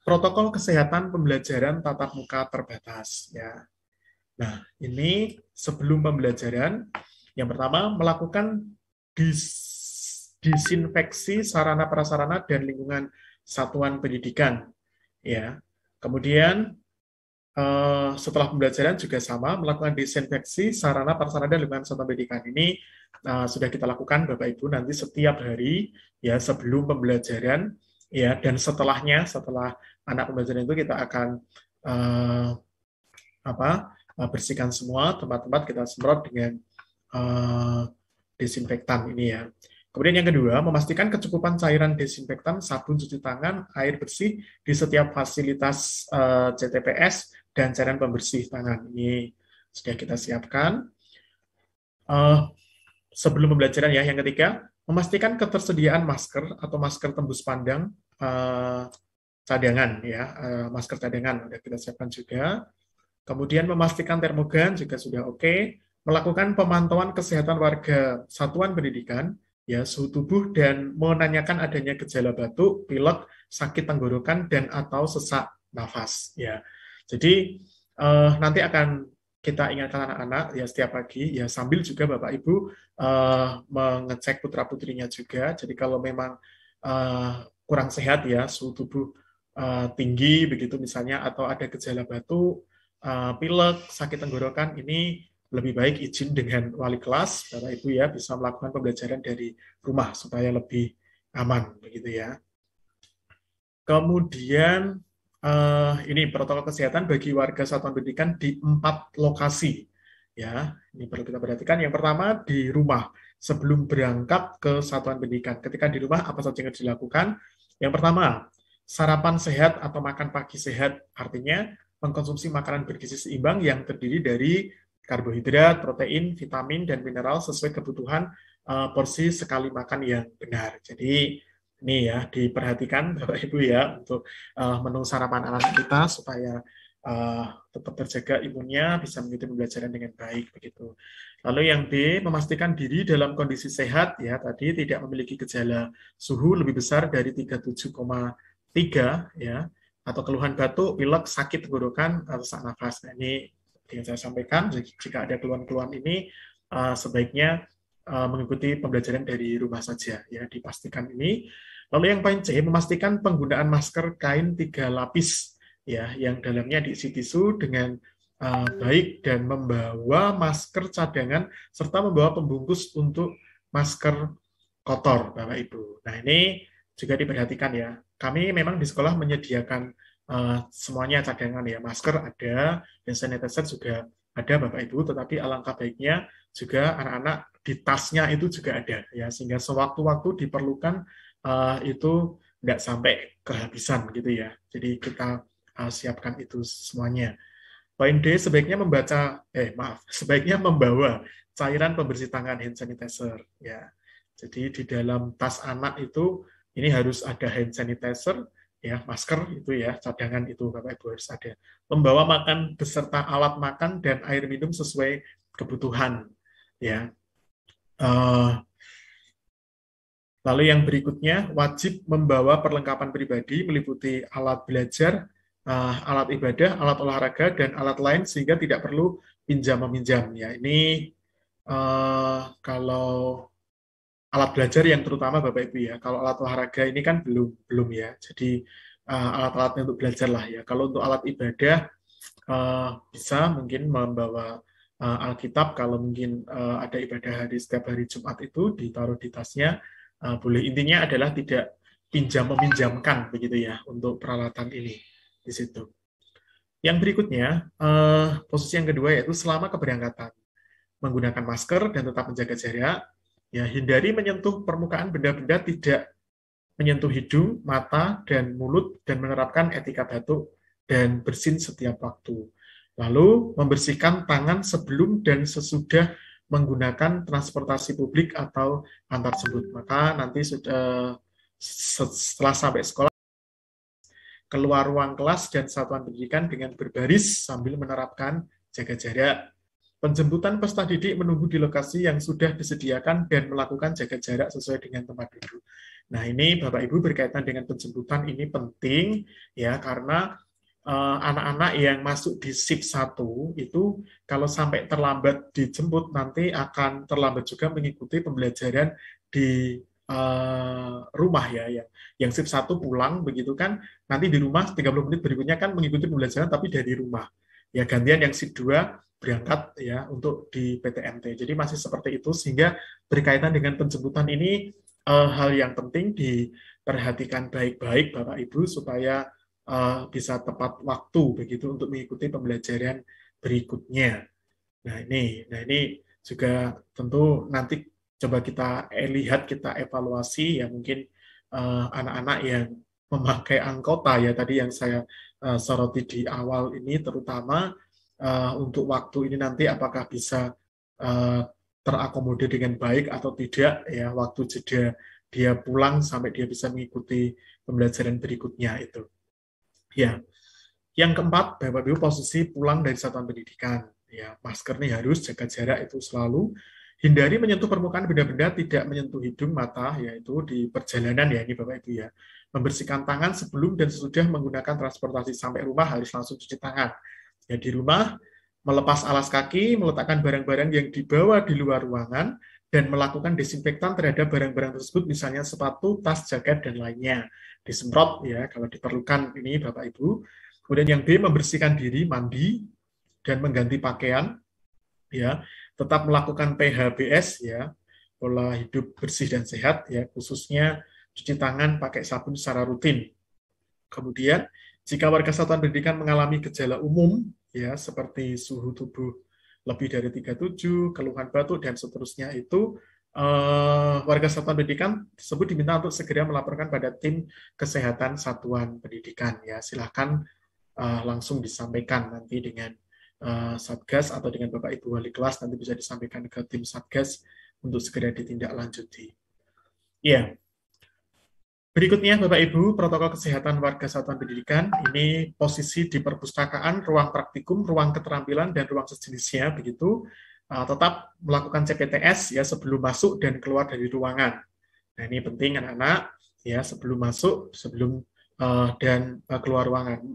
protokol kesehatan pembelajaran tatap muka terbatas ya. Nah, ini sebelum pembelajaran, yang pertama melakukan disinfeksi sarana prasarana dan lingkungan satuan pendidikan ya. Kemudian setelah pembelajaran juga sama melakukan disinfeksi sarana prasarana dan lingkungan satuan pendidikan. Ini sudah kita lakukan Bapak Ibu nanti setiap hari ya sebelum pembelajaran ya, dan setelahnya, setelah anak pembelajaran itu kita akan bersihkan semua tempat-tempat, kita semprot dengan desinfektan ini ya. Kemudian yang kedua, memastikan kecukupan cairan desinfektan, sabun cuci tangan, air bersih di setiap fasilitas CTPS dan cairan pembersih tangan. Ini sudah kita siapkan. Sebelum pembelajaran ya, yang ketiga, memastikan ketersediaan masker atau masker tembus pandang cadangan ya, masker cadangan sudah kita siapkan juga. Kemudian memastikan termogan juga sudah oke. Melakukan pemantauan kesehatan warga satuan pendidikan ya, suhu tubuh dan menanyakan adanya gejala batuk, pilek, sakit tenggorokan dan atau sesak nafas ya. Jadi nanti akan kita ingatkan anak-anak ya setiap pagi ya, sambil juga Bapak Ibu mengecek putra-putrinya juga. Jadi kalau memang kurang sehat ya, suhu tubuh tinggi begitu misalnya, atau ada gejala batuk, pilek, sakit tenggorokan, ini lebih baik izin dengan wali kelas, Bapak Ibu ya, bisa melakukan pembelajaran dari rumah supaya lebih aman begitu ya. Kemudian ini protokol kesehatan bagi warga satuan pendidikan di 4 lokasi ya. Ini perlu kita perhatikan. Yang pertama di rumah sebelum berangkat ke satuan pendidikan. Ketika di rumah apa saja yang harus dilakukan? Yang pertama, sarapan sehat atau makan pagi sehat, artinya mengkonsumsi makanan bergizi seimbang yang terdiri dari karbohidrat, protein, vitamin, dan mineral sesuai kebutuhan porsi sekali makan yang benar. Jadi ini ya diperhatikan Bapak Ibu ya untuk menu sarapan anak kita supaya tetap terjaga imunnya, bisa mengikuti pembelajaran dengan baik begitu. Lalu yang B, memastikan diri dalam kondisi sehat ya, tadi tidak memiliki gejala suhu lebih besar dari 37,3 ya, atau keluhan batuk, pilek, sakit tenggorokan, atau sesak nafas. Nah, ini yang saya sampaikan, jika ada keluhan-keluhan ini sebaiknya mengikuti pembelajaran dari rumah saja ya, dipastikan ini. Lalu yang poin C, memastikan penggunaan masker kain 3 lapis ya, yang dalamnya diisi tisu dengan baik, dan membawa masker cadangan serta membawa pembungkus untuk masker kotor Bapak Ibu. Nah, ini juga diperhatikan ya. Kami memang di sekolah menyediakan semuanya cadangan ya, masker ada, dan sanitizer juga ada Bapak Ibu, tetapi alangkah baiknya juga anak-anak di tasnya itu juga ada ya, sehingga sewaktu-waktu diperlukan itu tidak sampai kehabisan gitu ya. Jadi kita siapkan itu semuanya. Poin D, sebaiknya sebaiknya membawa cairan pembersih tangan hand sanitizer ya. Jadi di dalam tas anak itu ini harus ada hand sanitizer ya, masker itu ya, cadangan itu Bapak Ibu harus ada. Membawa makan beserta alat makan dan air minum sesuai kebutuhan ya. Lalu yang berikutnya, wajib membawa perlengkapan pribadi meliputi alat belajar, alat ibadah, alat olahraga, dan alat lain sehingga tidak perlu pinjam-meminjam. Ya, ini kalau alat belajar yang terutama Bapak Ibu ya. Kalau alat olahraga ini kan belum ya. Jadi alat-alatnya untuk belajar lah ya. Kalau untuk alat ibadah bisa mungkin membawa Alkitab. Kalau mungkin ada ibadah setiap hari Jumat itu ditaruh di tasnya, boleh. Intinya adalah tidak meminjamkan begitu ya untuk peralatan ini di situ. Yang berikutnya, posisi yang kedua yaitu selama keberangkatan menggunakan masker dan tetap menjaga jarak. Ya, hindari menyentuh permukaan benda-benda, tidak menyentuh hidung, mata, dan mulut, dan menerapkan etika batuk dan bersin setiap waktu. Lalu, membersihkan tangan sebelum dan sesudah menggunakan transportasi publik atau antar jemput. Maka nanti setelah sampai sekolah, keluar ruang kelas dan satuan pendidikan dengan berbaris sambil menerapkan jaga jarak. Penjemputan peserta didik menunggu di lokasi yang sudah disediakan dan melakukan jaga jarak sesuai dengan tempat duduk. Nah, ini Bapak Ibu berkaitan dengan penjemputan ini penting ya, karena anak-anak yang masuk di shift 1 itu kalau sampai terlambat dijemput nanti akan terlambat juga mengikuti pembelajaran di rumah ya. Yang shift 1 pulang begitu kan, nanti di rumah 30 menit berikutnya kan mengikuti pembelajaran tapi dari rumah. Ya, gantian yang shift 2 berangkat ya untuk di PTMT. Jadi masih seperti itu, sehingga berkaitan dengan penjemputan ini hal yang penting diperhatikan baik-baik Bapak Ibu supaya bisa tepat waktu begitu untuk mengikuti pembelajaran berikutnya. Nah ini juga tentu nanti coba kita lihat, kita evaluasi ya, mungkin anak-anak yang memakai angkota ya tadi yang saya soroti di awal ini, terutama untuk waktu ini nanti apakah bisa terakomodir dengan baik atau tidak ya, waktu jeda dia pulang sampai dia bisa mengikuti pembelajaran berikutnya itu. Ya, yang keempat, Bapak Ibu, posisi pulang dari satuan pendidikan. Ya, masker nih harus, jaga jarak itu selalu. Hindari menyentuh permukaan benda-benda, tidak menyentuh hidung, mata, yaitu di perjalanan ya ini Bapak Ibu ya. Membersihkan tangan sebelum dan sesudah menggunakan transportasi. Sampai rumah harus langsung cuci tangan. Ya, di rumah, melepas alas kaki, meletakkan barang-barang yang dibawa di luar ruangan, dan melakukan desinfektan terhadap barang-barang tersebut, misalnya sepatu, tas, jaket, dan lainnya. Disemprot ya kalau diperlukan ini Bapak Ibu. Kemudian yang B, membersihkan diri, mandi, dan mengganti pakaian. Ya, tetap melakukan PHBS ya, pola hidup bersih dan sehat ya, khususnya cuci tangan pakai sabun secara rutin. Kemudian, jika warga satuan pendidikan mengalami gejala umum ya seperti suhu tubuh lebih dari 37, keluhan batuk dan seterusnya, itu warga satuan pendidikan tersebut diminta untuk segera melaporkan pada tim kesehatan satuan pendidikan ya. Silahkan langsung disampaikan nanti dengan Satgas atau dengan Bapak Ibu Wali kelas, nanti bisa disampaikan ke tim Satgas untuk segera ditindaklanjuti. Ya. Berikutnya Bapak Ibu, protokol kesehatan warga satuan pendidikan, ini posisi di perpustakaan, ruang praktikum, ruang keterampilan, dan ruang sejenisnya, begitu, tetap melakukan CPTS ya sebelum masuk dan keluar dari ruangan. Nah ini penting anak-anak ya, sebelum masuk, sebelum dan keluar ruangan.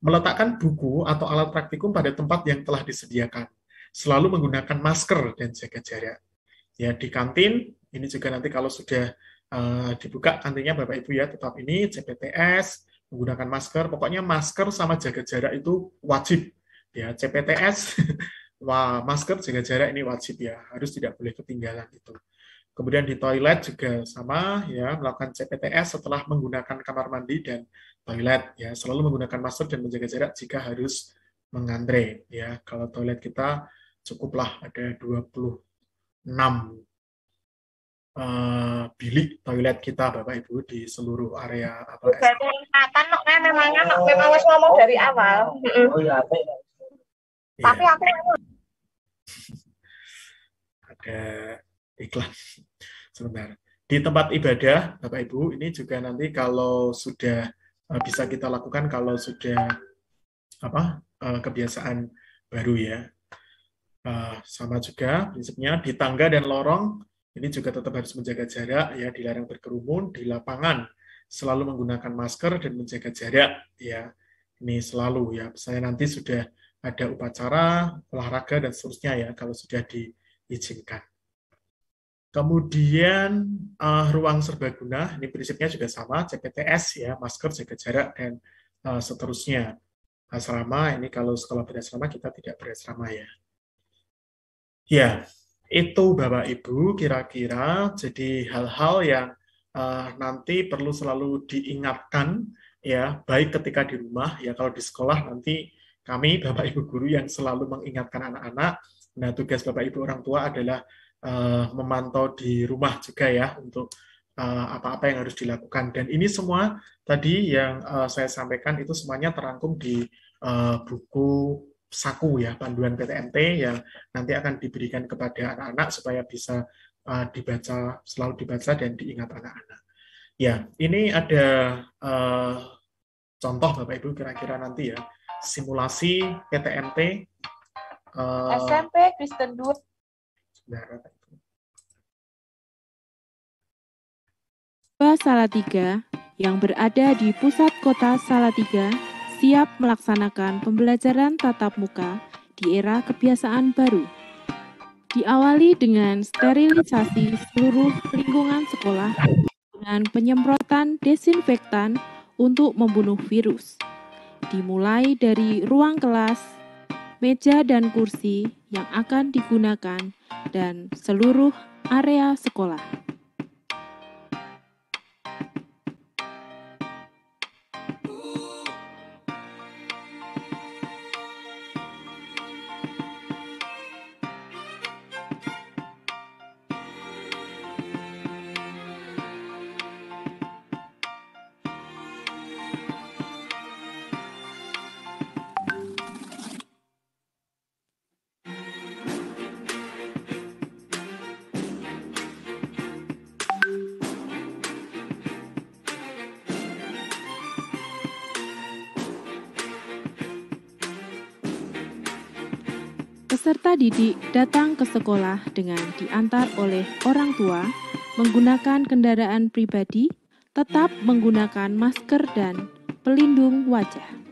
Meletakkan buku atau alat praktikum pada tempat yang telah disediakan. Selalu menggunakan masker dan jaga jarak. Ya, di kantin, ini juga nanti kalau sudah dibuka kantinnya Bapak Ibu ya, tetap ini CPTS, menggunakan masker, pokoknya masker sama jaga jarak itu wajib. Ya, CPTS, wah, masker jaga jarak ini wajib ya, harus tidak boleh ketinggalan itu. Kemudian di toilet juga sama ya, melakukan CPTS setelah menggunakan kamar mandi dan toilet ya, selalu menggunakan masker dan menjaga jarak jika harus mengantre ya. Kalau toilet kita cukuplah ada 26 bilik toilet kita Bapak Ibu di seluruh area apa memang harus ngomong dari awal. Tapi aku ada iklan sebentar. Di tempat ibadah Bapak Ibu, ini juga nanti kalau sudah bisa kita lakukan kalau sudah kebiasaan baru ya. Sama juga prinsipnya di tangga dan lorong ini juga tetap harus menjaga jarak ya, dilarang berkerumun. Di lapangan selalu menggunakan masker dan menjaga jarak ya. Ini selalu ya. Saya nanti sudah ada upacara olahraga dan seterusnya ya kalau sudah diizinkan. Kemudian ruang serbaguna, ini prinsipnya juga sama, CPTS ya, masker, jaga jarak, dan seterusnya. Asrama, ini kalau sekolah berasrama kita tidak berasrama ya. Ya, itu Bapak Ibu kira-kira jadi hal-hal yang nanti perlu selalu diingatkan ya, baik ketika di rumah ya, kalau di sekolah nanti kami Bapak Ibu guru yang selalu mengingatkan anak-anak. Nah, tugas Bapak Ibu orang tua adalah memantau di rumah juga ya untuk apa-apa yang harus dilakukan. Dan ini semua tadi yang saya sampaikan itu semuanya terangkum di buku Saku ya, panduan PTMT yang nanti akan diberikan kepada anak-anak supaya bisa dibaca, selalu dibaca dan diingat anak-anak. Ya, ini ada contoh Bapak Ibu kira-kira nanti ya, simulasi PTMT SMP Kristen 2. sebentar, Salatiga yang berada di pusat kota Salatiga siap melaksanakan pembelajaran tatap muka di era kebiasaan baru. Diawali dengan sterilisasi seluruh lingkungan sekolah dengan penyemprotan desinfektan untuk membunuh virus. Dimulai dari ruang kelas, meja dan kursi yang akan digunakan, dan seluruh area sekolah. Peserta didik datang ke sekolah dengan diantar oleh orang tua, menggunakan kendaraan pribadi, tetap menggunakan masker dan pelindung wajah.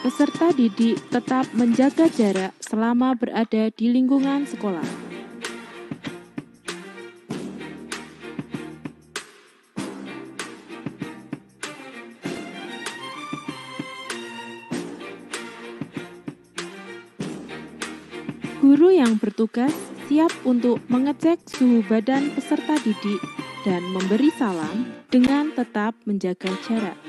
Peserta didik tetap menjaga jarak selama berada di lingkungan sekolah. Guru yang bertugas siap untuk mengecek suhu badan peserta didik dan memberi salam dengan tetap menjaga jarak.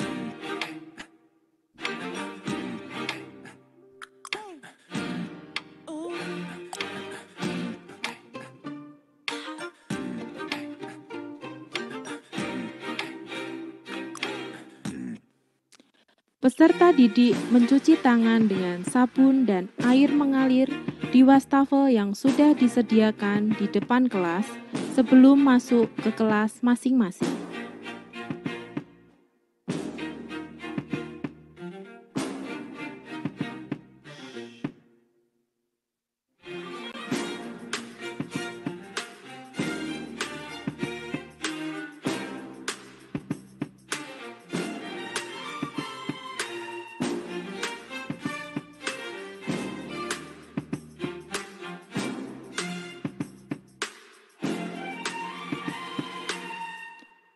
Peserta didik mencuci tangan dengan sabun dan air mengalir di wastafel yang sudah disediakan di depan kelas sebelum masuk ke kelas masing-masing.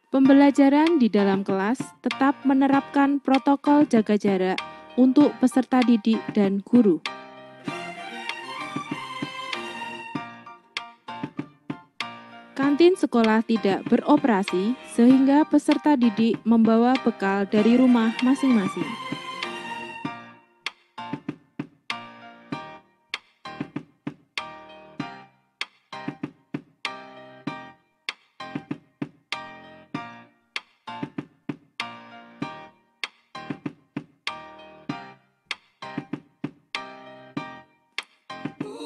Pembelajaran di dalam kelas tetap menerapkan protokol jaga jarak untuk peserta didik dan guru. Kantin sekolah tidak beroperasi sehingga peserta didik membawa bekal dari rumah masing-masing.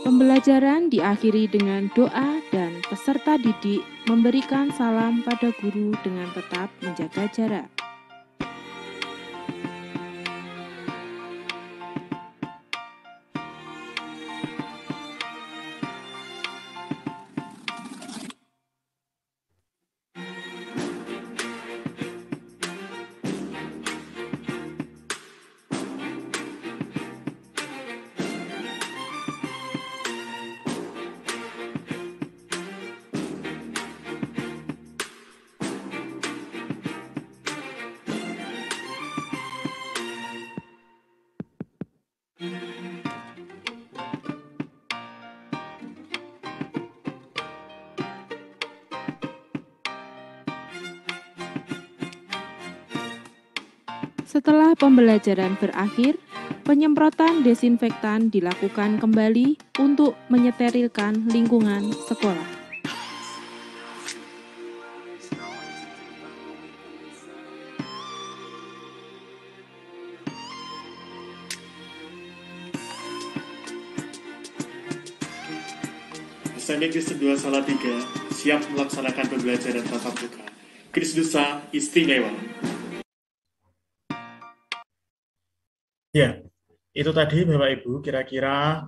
Pembelajaran diakhiri dengan doa dan peserta didik memberikan salam pada guru dengan tetap menjaga jarak. Setelah pembelajaran berakhir, penyemprotan desinfektan dilakukan kembali untuk mensterilkan lingkungan sekolah. SMP Kristen 2 Salatiga siap melaksanakan pembelajaran tatap muka. Krisdusa istimewa. Ya, itu tadi Bapak Ibu kira-kira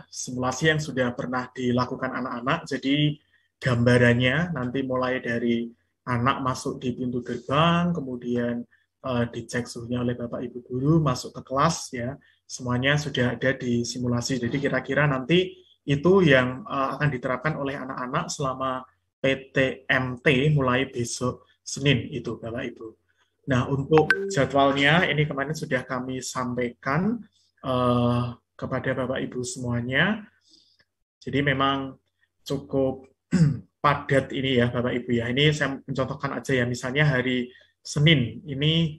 simulasi yang sudah pernah dilakukan anak-anak. Jadi gambarannya nanti mulai dari anak masuk di pintu gerbang, kemudian dicek suhunya oleh Bapak Ibu guru, masuk ke kelas ya. Semuanya sudah ada di simulasi. Jadi kira-kira nanti itu yang akan diterapkan oleh anak-anak selama PTMT mulai besok Senin itu Bapak Ibu. Nah, untuk jadwalnya ini kemarin sudah kami sampaikan kepada Bapak Ibu semuanya. Jadi memang cukup padat ini ya Bapak Ibu ya. Ini saya mencontohkan aja ya, misalnya hari Senin ini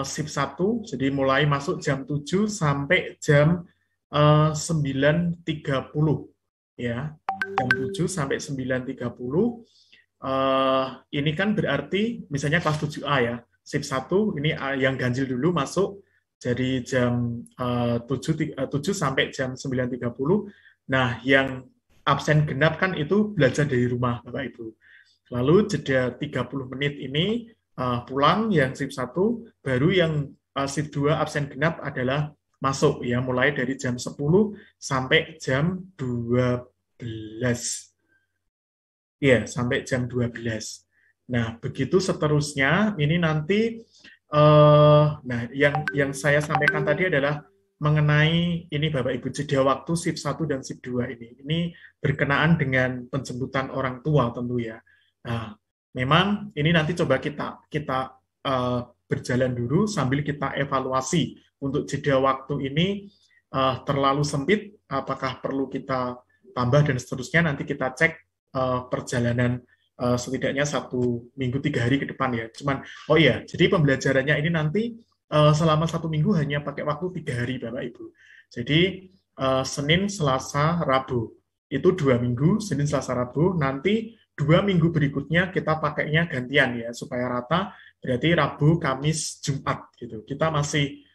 shift 1, jadi mulai masuk jam 7 sampai jam 9.30 ya. Jam 7 sampai 9.30. Ini kan berarti misalnya kelas 7A ya. Shift 1 ini yang ganjil dulu masuk jadi jam 7 sampai jam 9.30. Nah, yang absen genap kan itu belajar dari rumah Bapak Ibu. Lalu jeda 30 menit ini pulang yang shift 1, baru yang shift 2 absen genap adalah masuk ya, mulai dari jam 10 sampai jam 12. Ya, sampai jam 12. Nah, begitu seterusnya, ini nanti, yang saya sampaikan tadi adalah mengenai ini Bapak Ibu, jeda waktu shift 1 dan shift 2 ini. Ini berkenaan dengan penjemputan orang tua tentu ya. Nah, memang ini nanti coba kita berjalan dulu sambil kita evaluasi untuk jeda waktu ini terlalu sempit, apakah perlu kita tambah dan seterusnya, nanti kita cek perjalanan setidaknya 1 minggu 3 hari ke depan ya. Cuman, jadi pembelajarannya ini nanti selama 1 minggu hanya pakai waktu 3 hari Bapak Ibu. Jadi Senin, Selasa, Rabu itu 2 minggu, Senin, Selasa, Rabu. Nanti 2 minggu berikutnya kita pakainya gantian ya supaya rata. Berarti Rabu, Kamis, Jumat gitu. Kita masih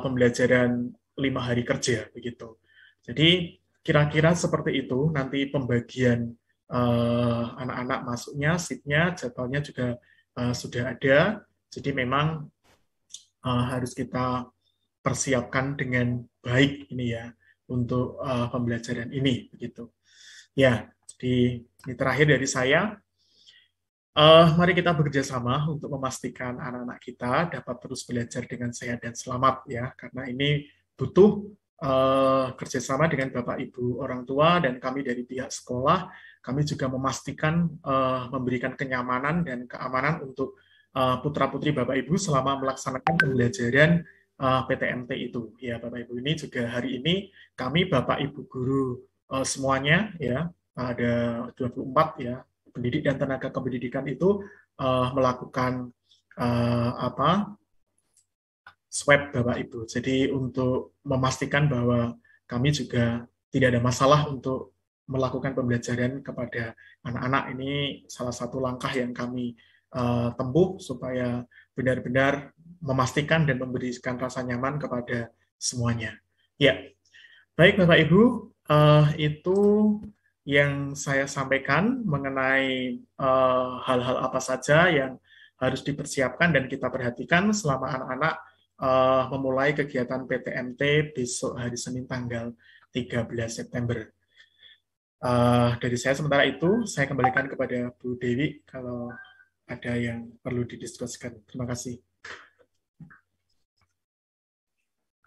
pembelajaran 5 hari kerja begitu. Jadi kira-kira seperti itu nanti pembagian anak-anak masuknya, shift-nya, jadwalnya juga sudah ada. Jadi memang harus kita persiapkan dengan baik ini ya untuk pembelajaran ini begitu. Ya, jadi ini terakhir dari saya. Mari kita bekerja sama untuk memastikan anak-anak kita dapat terus belajar dengan sehat dan selamat ya, karena ini butuh kerjasama dengan Bapak Ibu orang tua dan kami dari pihak sekolah. Kami juga memastikan memberikan kenyamanan dan keamanan untuk putra-putri Bapak Ibu selama melaksanakan pembelajaran PTMT itu. Ya, Bapak Ibu, ini juga hari ini kami Bapak Ibu guru semuanya ya, ada 24 ya, pendidik dan tenaga kependidikan itu melakukan swab Bapak Ibu. Jadi untuk memastikan bahwa kami juga tidak ada masalah untuk melakukan pembelajaran kepada anak-anak. Ini salah satu langkah yang kami tempuh supaya benar-benar memastikan dan memberikan rasa nyaman kepada semuanya. Ya, baik Bapak Ibu, itu yang saya sampaikan mengenai hal-hal apa saja yang harus dipersiapkan dan kita perhatikan selama anak-anak memulai kegiatan PTMT besok hari Senin tanggal 13 September. Dari saya sementara itu, saya kembalikan kepada Bu Dewi kalau ada yang perlu didiskusikan. Terima kasih.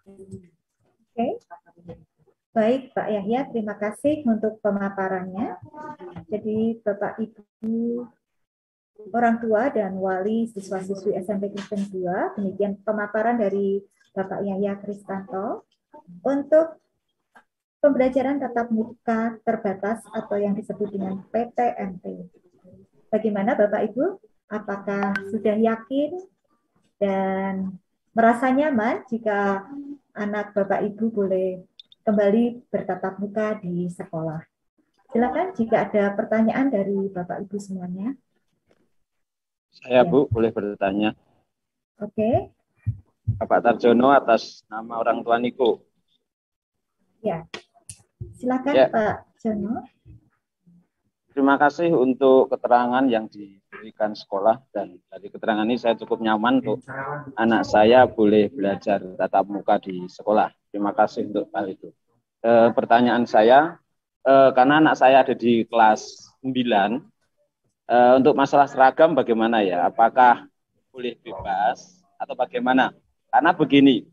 Oke. Baik, Pak Yahya, terima kasih untuk pemaparannya. Jadi, Bapak, Ibu, orang tua dan wali siswa-siswi SMP Kristen 2, demikian pemaparan dari Bapak Yahya Kristanto untuk pembelajaran tatap muka terbatas atau yang disebut dengan PTMT. Bagaimana Bapak Ibu? Apakah sudah yakin dan merasa nyaman jika anak Bapak Ibu boleh kembali bertatap muka di sekolah? Silakan jika ada pertanyaan dari Bapak Ibu semuanya. Saya, Bu, boleh bertanya. Oke. Bapak Tarjono atas nama orang tua Niko. Ya. Silakan Ya. Pak Jono. Terima kasih untuk keterangan yang diberikan sekolah, dan dari keterangan ini saya cukup nyaman untuk anak saya boleh belajar tatap muka di sekolah. Terima kasih untuk hal itu. Pertanyaan saya, karena anak saya ada di kelas 9, untuk masalah seragam bagaimana ya? Apakah boleh bebas atau bagaimana? Karena begini,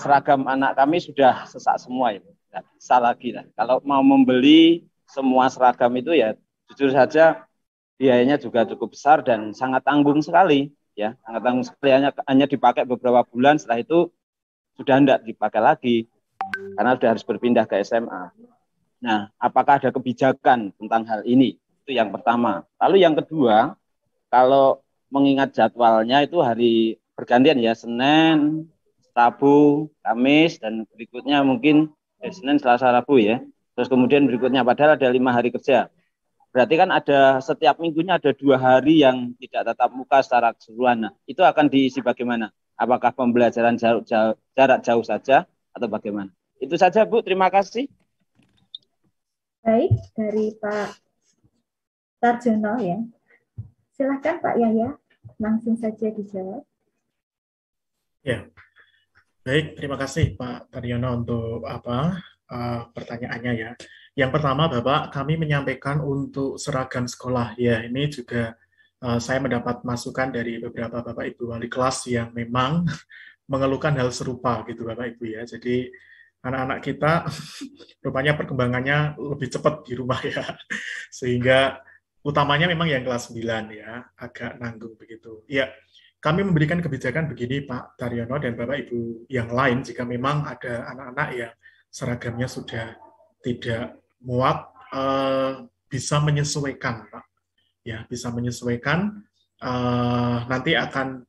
seragam anak kami sudah sesak semua ya, nggak bisa lagi lah. Kalau mau membeli semua seragam itu ya jujur saja biayanya juga cukup besar dan sangat tanggung sekali ya, sangat tanggung sekali, hanya dipakai beberapa bulan, setelah itu sudah tidak dipakai lagi karena sudah harus berpindah ke SMA. Nah, apakah ada kebijakan tentang hal ini? Itu yang pertama. Lalu yang kedua, kalau mengingat jadwalnya itu hari bergantian ya, Senin, Rabu, Kamis, dan berikutnya mungkin Senin, Selasa, Rabu ya. Terus kemudian berikutnya, padahal ada 5 hari kerja. Berarti kan ada setiap minggunya ada 2 hari yang tidak tatap muka secara keseluruhan. Nah, itu akan diisi bagaimana? Apakah pembelajaran jarak jauh saja atau bagaimana? Itu saja, Bu. Terima kasih. Baik, dari Pak Tarjono ya. Silakan Pak Yahya, langsung saja dijawab. Ya, baik. Terima kasih Pak Taryono untuk pertanyaannya ya. Yang pertama, Bapak, kami menyampaikan untuk seragam sekolah. Ya, ini juga saya mendapat masukan dari beberapa Bapak Ibu wali kelas yang memang mengeluhkan hal serupa gitu Bapak Ibu ya. Jadi anak-anak kita rupanya perkembangannya lebih cepat di rumah ya. Sehingga utamanya memang yang kelas 9 ya, agak nanggung begitu. Ya, kami memberikan kebijakan begini Pak Taryono dan Bapak Ibu yang lain, jika memang ada anak-anak yang seragamnya sudah tidak muat, bisa menyesuaikan Pak. Ya, bisa menyesuaikan, nanti akan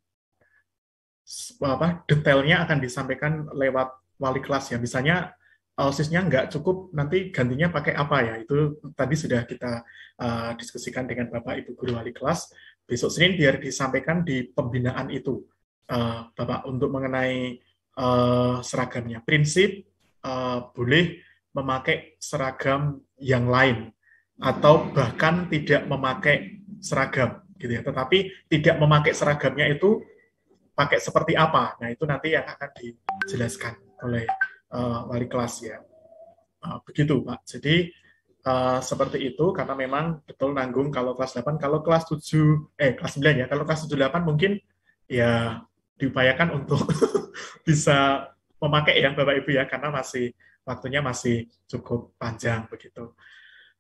detailnya akan disampaikan lewat wali kelas ya. Misalnya OSIS-nya nggak cukup, nanti gantinya pakai apa ya? Itu tadi sudah kita diskusikan dengan Bapak Ibu guru wali kelas. Besok Senin biar disampaikan di pembinaan itu, Bapak, untuk mengenai seragamnya. Prinsip boleh memakai seragam yang lain atau bahkan tidak memakai seragam, gitu ya. Tetapi tidak memakai seragamnya itu pakai seperti apa? Nah, itu nanti yang akan dijelaskan oleh wali kelas ya. Begitu Pak. Jadi seperti itu, karena memang betul nanggung kalau kelas 8, kalau kelas 7, kelas 9 ya, kalau kelas 7, 8 mungkin ya diupayakan untuk bisa memakai ya Bapak Ibu ya, karena waktunya masih cukup panjang begitu.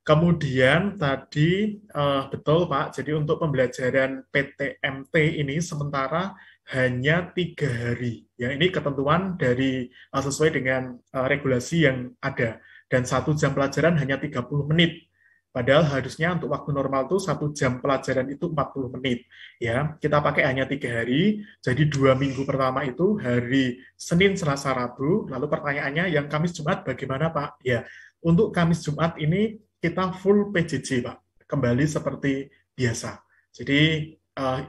Kemudian tadi betul Pak, jadi untuk pembelajaran PTMT ini sementara hanya 3 hari. Ya, ini ketentuan dari sesuai dengan regulasi yang ada. Dan 1 jam pelajaran hanya 30 menit. Padahal harusnya untuk waktu normal itu 1 jam pelajaran itu 40 menit. Ya, kita pakai hanya 3 hari. Jadi 2 minggu pertama itu hari Senin, Selasa, Rabu. Lalu pertanyaannya yang Kamis, Jumat bagaimana Pak? Ya, untuk Kamis, Jumat ini kita full PJJ Pak. Kembali seperti biasa. Jadi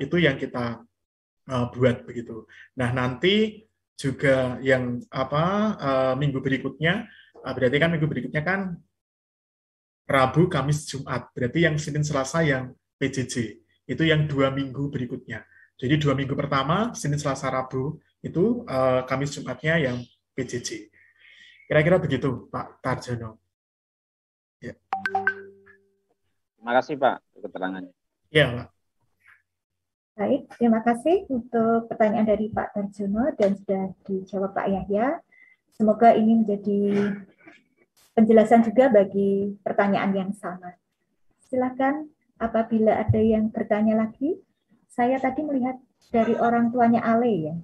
itu yang kita buat begitu. Nah, nanti juga yang minggu berikutnya berarti kan minggu berikutnya kan Rabu, Kamis, Jumat. Berarti yang Senin, Selasa yang PJJ. Itu yang 2 minggu berikutnya. Jadi 2 minggu pertama, Senin, Selasa, Rabu, itu Kamis, Jumatnya yang PJJ. Kira-kira begitu, Pak Tarjono. Ya. Terima kasih, Pak, keterangannya. Ya, Pak. Baik, terima kasih untuk pertanyaan dari Pak Tarjono dan sudah dijawab Pak Yahya. Semoga ini menjadi penjelasan juga bagi pertanyaan yang sama. Silakan apabila ada yang bertanya lagi. Saya tadi melihat dari orang tuanya Ale ya.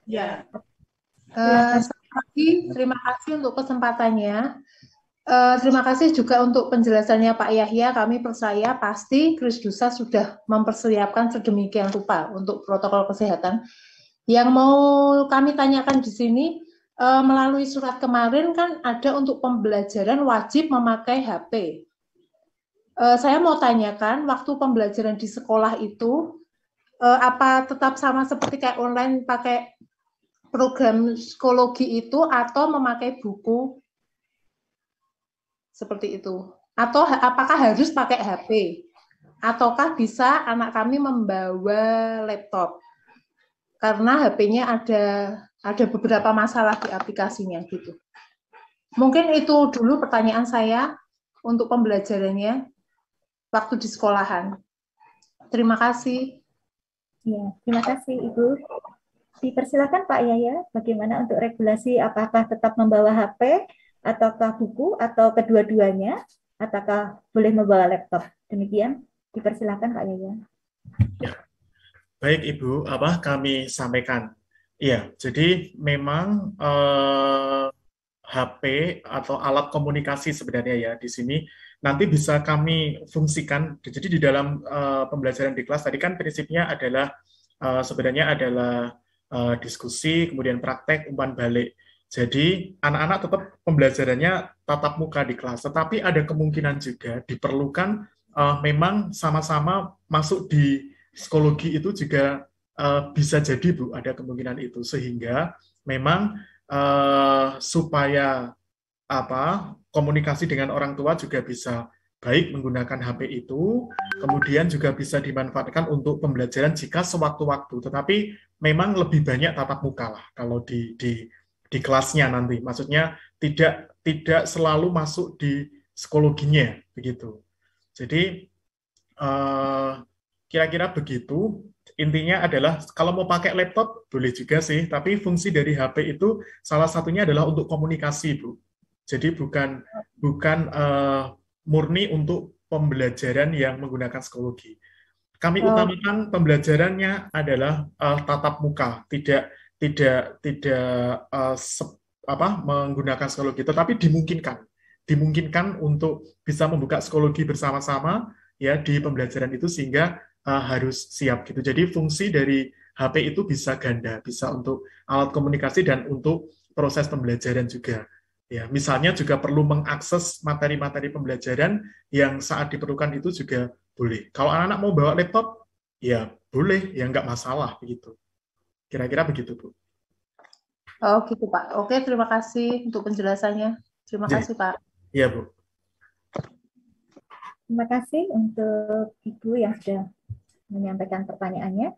Ya. Silakan. Terima kasih untuk kesempatannya. Terima kasih juga untuk penjelasannya Pak Yahya. Kami percaya pasti Krisdusa sudah mempersiapkan sedemikian rupa untuk protokol kesehatan. Yang mau kami tanyakan di sini, melalui surat kemarin kan ada untuk pembelajaran wajib memakai HP. Saya mau tanyakan, waktu pembelajaran di sekolah itu, apa tetap sama seperti kayak online pakai program psikologi itu atau memakai buku? Seperti itu. Atau apakah harus pakai HP? Ataukah bisa anak kami membawa laptop? Karena HP-nya ada beberapa masalah di aplikasinya gitu. Mungkin itu dulu pertanyaan saya untuk pembelajarannya waktu di sekolahan. Terima kasih. Ya, terima kasih Ibu. Dipersilakan Pak Yahya, bagaimana untuk regulasi, apakah tetap membawa HP, ataukah buku, atau kedua-duanya, ataukah boleh membawa laptop? Demikian, dipersilakan Pak Yahya. Ya. Baik Ibu, kami sampaikan. Iya, jadi memang HP atau alat komunikasi sebenarnya ya di sini nanti bisa kami fungsikan. Jadi di dalam pembelajaran di kelas tadi kan prinsipnya adalah sebenarnya adalah diskusi, kemudian praktek, umpan balik. Jadi anak-anak tetap pembelajarannya tatap muka di kelas, tetapi ada kemungkinan juga diperlukan memang sama-sama masuk di psikologi itu juga bisa jadi Bu, ada kemungkinan itu sehingga memang supaya komunikasi dengan orang tua juga bisa baik menggunakan HP itu, kemudian juga bisa dimanfaatkan untuk pembelajaran jika sewaktu-waktu, tetapi memang lebih banyak tatap muka lah kalau di kelasnya nanti, maksudnya tidak selalu masuk di psikologinya begitu. Jadi kira-kira begitu. Intinya adalah kalau mau pakai laptop boleh juga sih, tapi fungsi dari HP itu salah satunya adalah untuk komunikasi, Bu. Jadi bukan murni untuk pembelajaran yang menggunakan psikologi. Kami utamakan pembelajarannya adalah tatap muka, tidak menggunakan psikologi, tetapi dimungkinkan untuk bisa membuka psikologi bersama-sama ya di pembelajaran itu sehingga harus siap gitu. Jadi fungsi dari HP itu bisa ganda, bisa untuk alat komunikasi dan untuk proses pembelajaran juga. Ya, misalnya juga perlu mengakses materi-materi pembelajaran yang saat diperlukan itu juga boleh. Kalau anak-anak mau bawa laptop, ya boleh, ya nggak masalah begitu. Kira-kira begitu, Bu. Oh gitu Pak. Oke, terima kasih untuk penjelasannya. Terima kasih Pak. Iya Bu. Terima kasih untuk Ibu yang sudah menyampaikan pertanyaannya.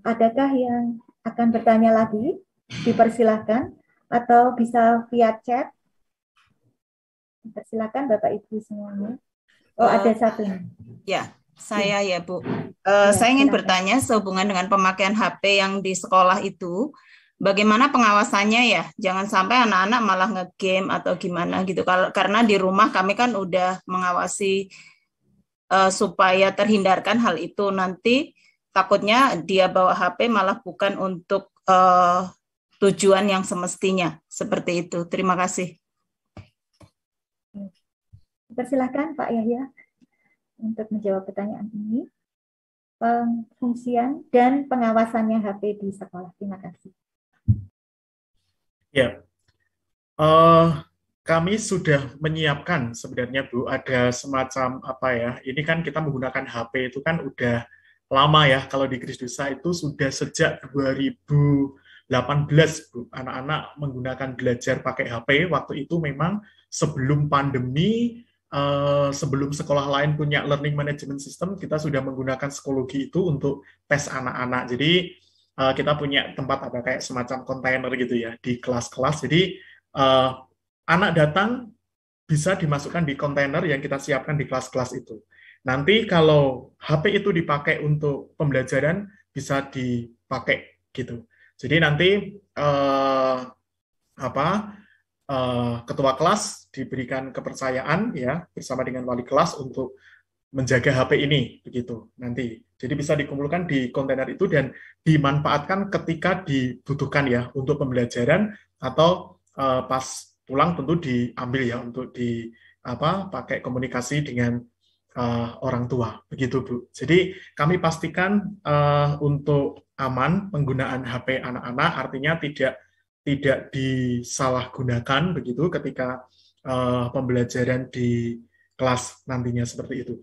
Adakah yang akan bertanya lagi? Dipersilahkan atau bisa via chat. Dipersilahkan Bapak Ibu semuanya. Oh, ada satu. Ya, saya ya Bu. Saya ingin bertanya sehubungan dengan pemakaian HP yang di sekolah itu, bagaimana pengawasannya ya? Jangan sampai anak-anak malah nge-game atau gimana gitu. Karena di rumah kami kan udah mengawasi supaya terhindarkan hal itu. Nanti takutnya dia bawa HP malah bukan untuk tujuan yang semestinya. Seperti itu. Terima kasih. Persilahkan Pak Yahya untuk menjawab pertanyaan ini. Fungsian dan pengawasannya HP di sekolah. Terima kasih. Ya, kami sudah menyiapkan sebenarnya Bu, ada semacam ini kan kita menggunakan HP itu kan udah lama ya, kalau di Krisdusa itu sudah sejak 2012 18, Bu, anak-anak menggunakan belajar pakai HP. Waktu itu memang sebelum pandemi, sebelum sekolah lain punya learning management system, kita sudah menggunakan psikologi itu untuk tes anak-anak. Jadi kita punya tempat ada kayak semacam kontainer gitu ya di kelas-kelas. Jadi anak datang bisa dimasukkan di kontainer yang kita siapkan di kelas-kelas itu. Nanti kalau HP itu dipakai untuk pembelajaran bisa dipakai gitu. Jadi nanti ketua kelas diberikan kepercayaan ya bersama dengan wali kelas untuk menjaga HP ini begitu nanti. Jadi bisa dikumpulkan di kontainer itu dan dimanfaatkan ketika dibutuhkan ya untuk pembelajaran atau pas pulang tentu diambil ya untuk pakai komunikasi dengan orang tua begitu Bu. Jadi kami pastikan untuk aman penggunaan HP anak-anak, artinya tidak disalahgunakan begitu ketika pembelajaran di kelas nantinya seperti itu.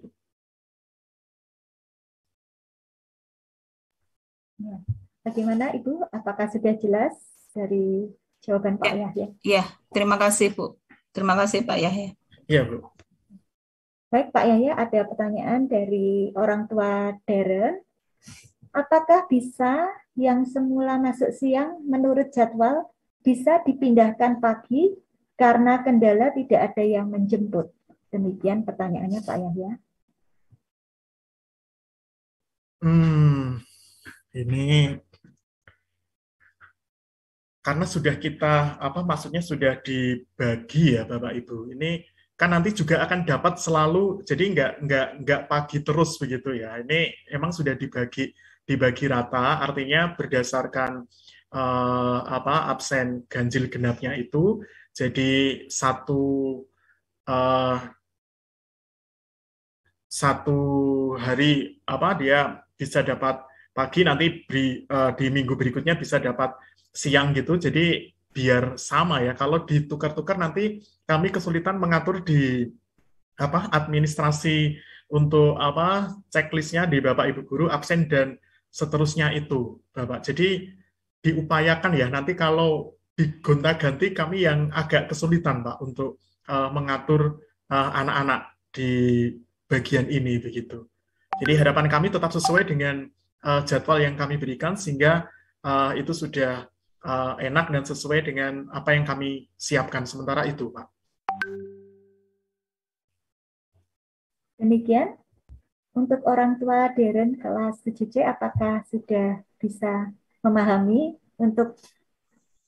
Bagaimana Ibu? Apakah sudah jelas dari jawaban Pak Yahya? Iya, terima kasih Bu. Terima kasih Pak Yahya. Iya Bu. Baik Pak Yahya, ada pertanyaan dari orang tua Darren. Apakah bisa yang semula masuk siang menurut jadwal bisa dipindahkan pagi karena kendala tidak ada yang menjemput? Demikian pertanyaannya Pak Yahya. Ini karena sudah kita maksudnya sudah dibagi ya Bapak Ibu. Ini kan nanti juga akan dapat selalu, jadi nggak pagi terus begitu ya. Ini emang sudah dibagi rata, artinya berdasarkan absen ganjil genapnya itu, jadi satu hari dia bisa dapat pagi, nanti di minggu berikutnya bisa dapat siang gitu. Jadi biar sama ya. Kalau ditukar-tukar nanti kami kesulitan mengatur di administrasi untuk checklistnya di Bapak Ibu guru absen dan seterusnya itu Bapak. Jadi diupayakan ya nanti kalau digonta-ganti kami yang agak kesulitan Pak untuk mengatur anak-anak di bagian ini begitu. Jadi harapan kami tetap sesuai dengan jadwal yang kami berikan sehingga itu sudah enak dan sesuai dengan apa yang kami siapkan sementara itu, Pak. Demikian untuk orang tua Darren kelas 7C, apakah sudah bisa memahami untuk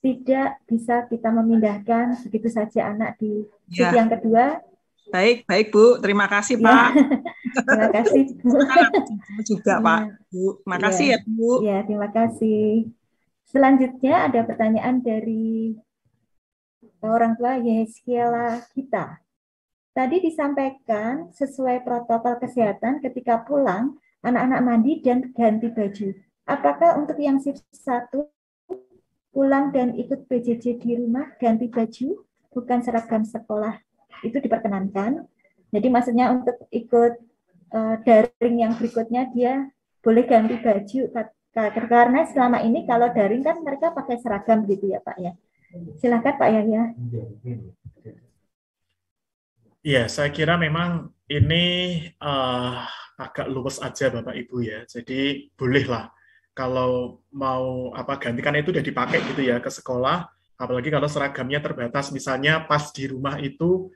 tidak bisa kita memindahkan begitu saja anak di shift yang kedua? Baik Bu. Terima kasih Pak. Terima kasih Bu. Juga Pak. Bu, makasih ya Bu. Ya, terima kasih. Selanjutnya ada pertanyaan dari orang tua Yeskiela kita. Tadi disampaikan sesuai protokol kesehatan ketika pulang, anak-anak mandi dan ganti baju. Apakah untuk yang shift 1 pulang dan ikut PJJ di rumah ganti baju, bukan seragam sekolah, itu diperkenankan? Jadi maksudnya untuk ikut daring yang berikutnya dia boleh ganti baju, karena selama ini kalau daring kan mereka pakai seragam gitu ya Pak ya. Silakan Pak Yahya. Iya, saya kira memang ini agak luwes aja Bapak Ibu ya. Jadi bolehlah kalau mau ganti, karena itu udah dipakai gitu ya ke sekolah. Apalagi kalau seragamnya terbatas, misalnya pas di rumah itu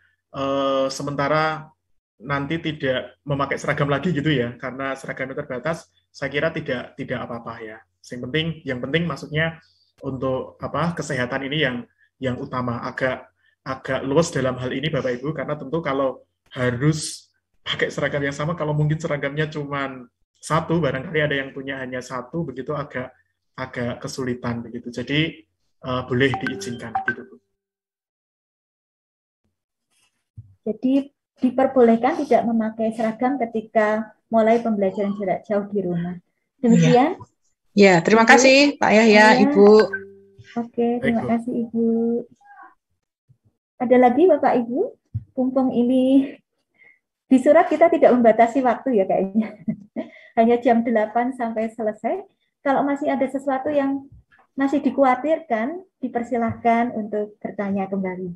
sementara nanti tidak memakai seragam lagi gitu ya, karena seragamnya terbatas, saya kira tidak apa-apa ya. Yang penting maksudnya untuk kesehatan ini yang utama. Agak luas dalam hal ini Bapak Ibu, karena tentu kalau harus pakai seragam yang sama, kalau mungkin seragamnya cuma satu, barangkali ada yang punya hanya satu, begitu agak kesulitan begitu. Jadi boleh diizinkan gitu Bu. Jadi diperbolehkan tidak memakai seragam ketika mulai pembelajaran jarak jauh di rumah. Demikian. Ya, terima kasih Pak Yahya, Ibu. Oke, terima kasih Ibu. Ada lagi Bapak Ibu? Mumpung ini di surat kita tidak membatasi waktu ya kayaknya. Hanya jam 8 sampai selesai. Kalau masih ada sesuatu yang masih dikhawatirkan, dipersilahkan untuk bertanya kembali.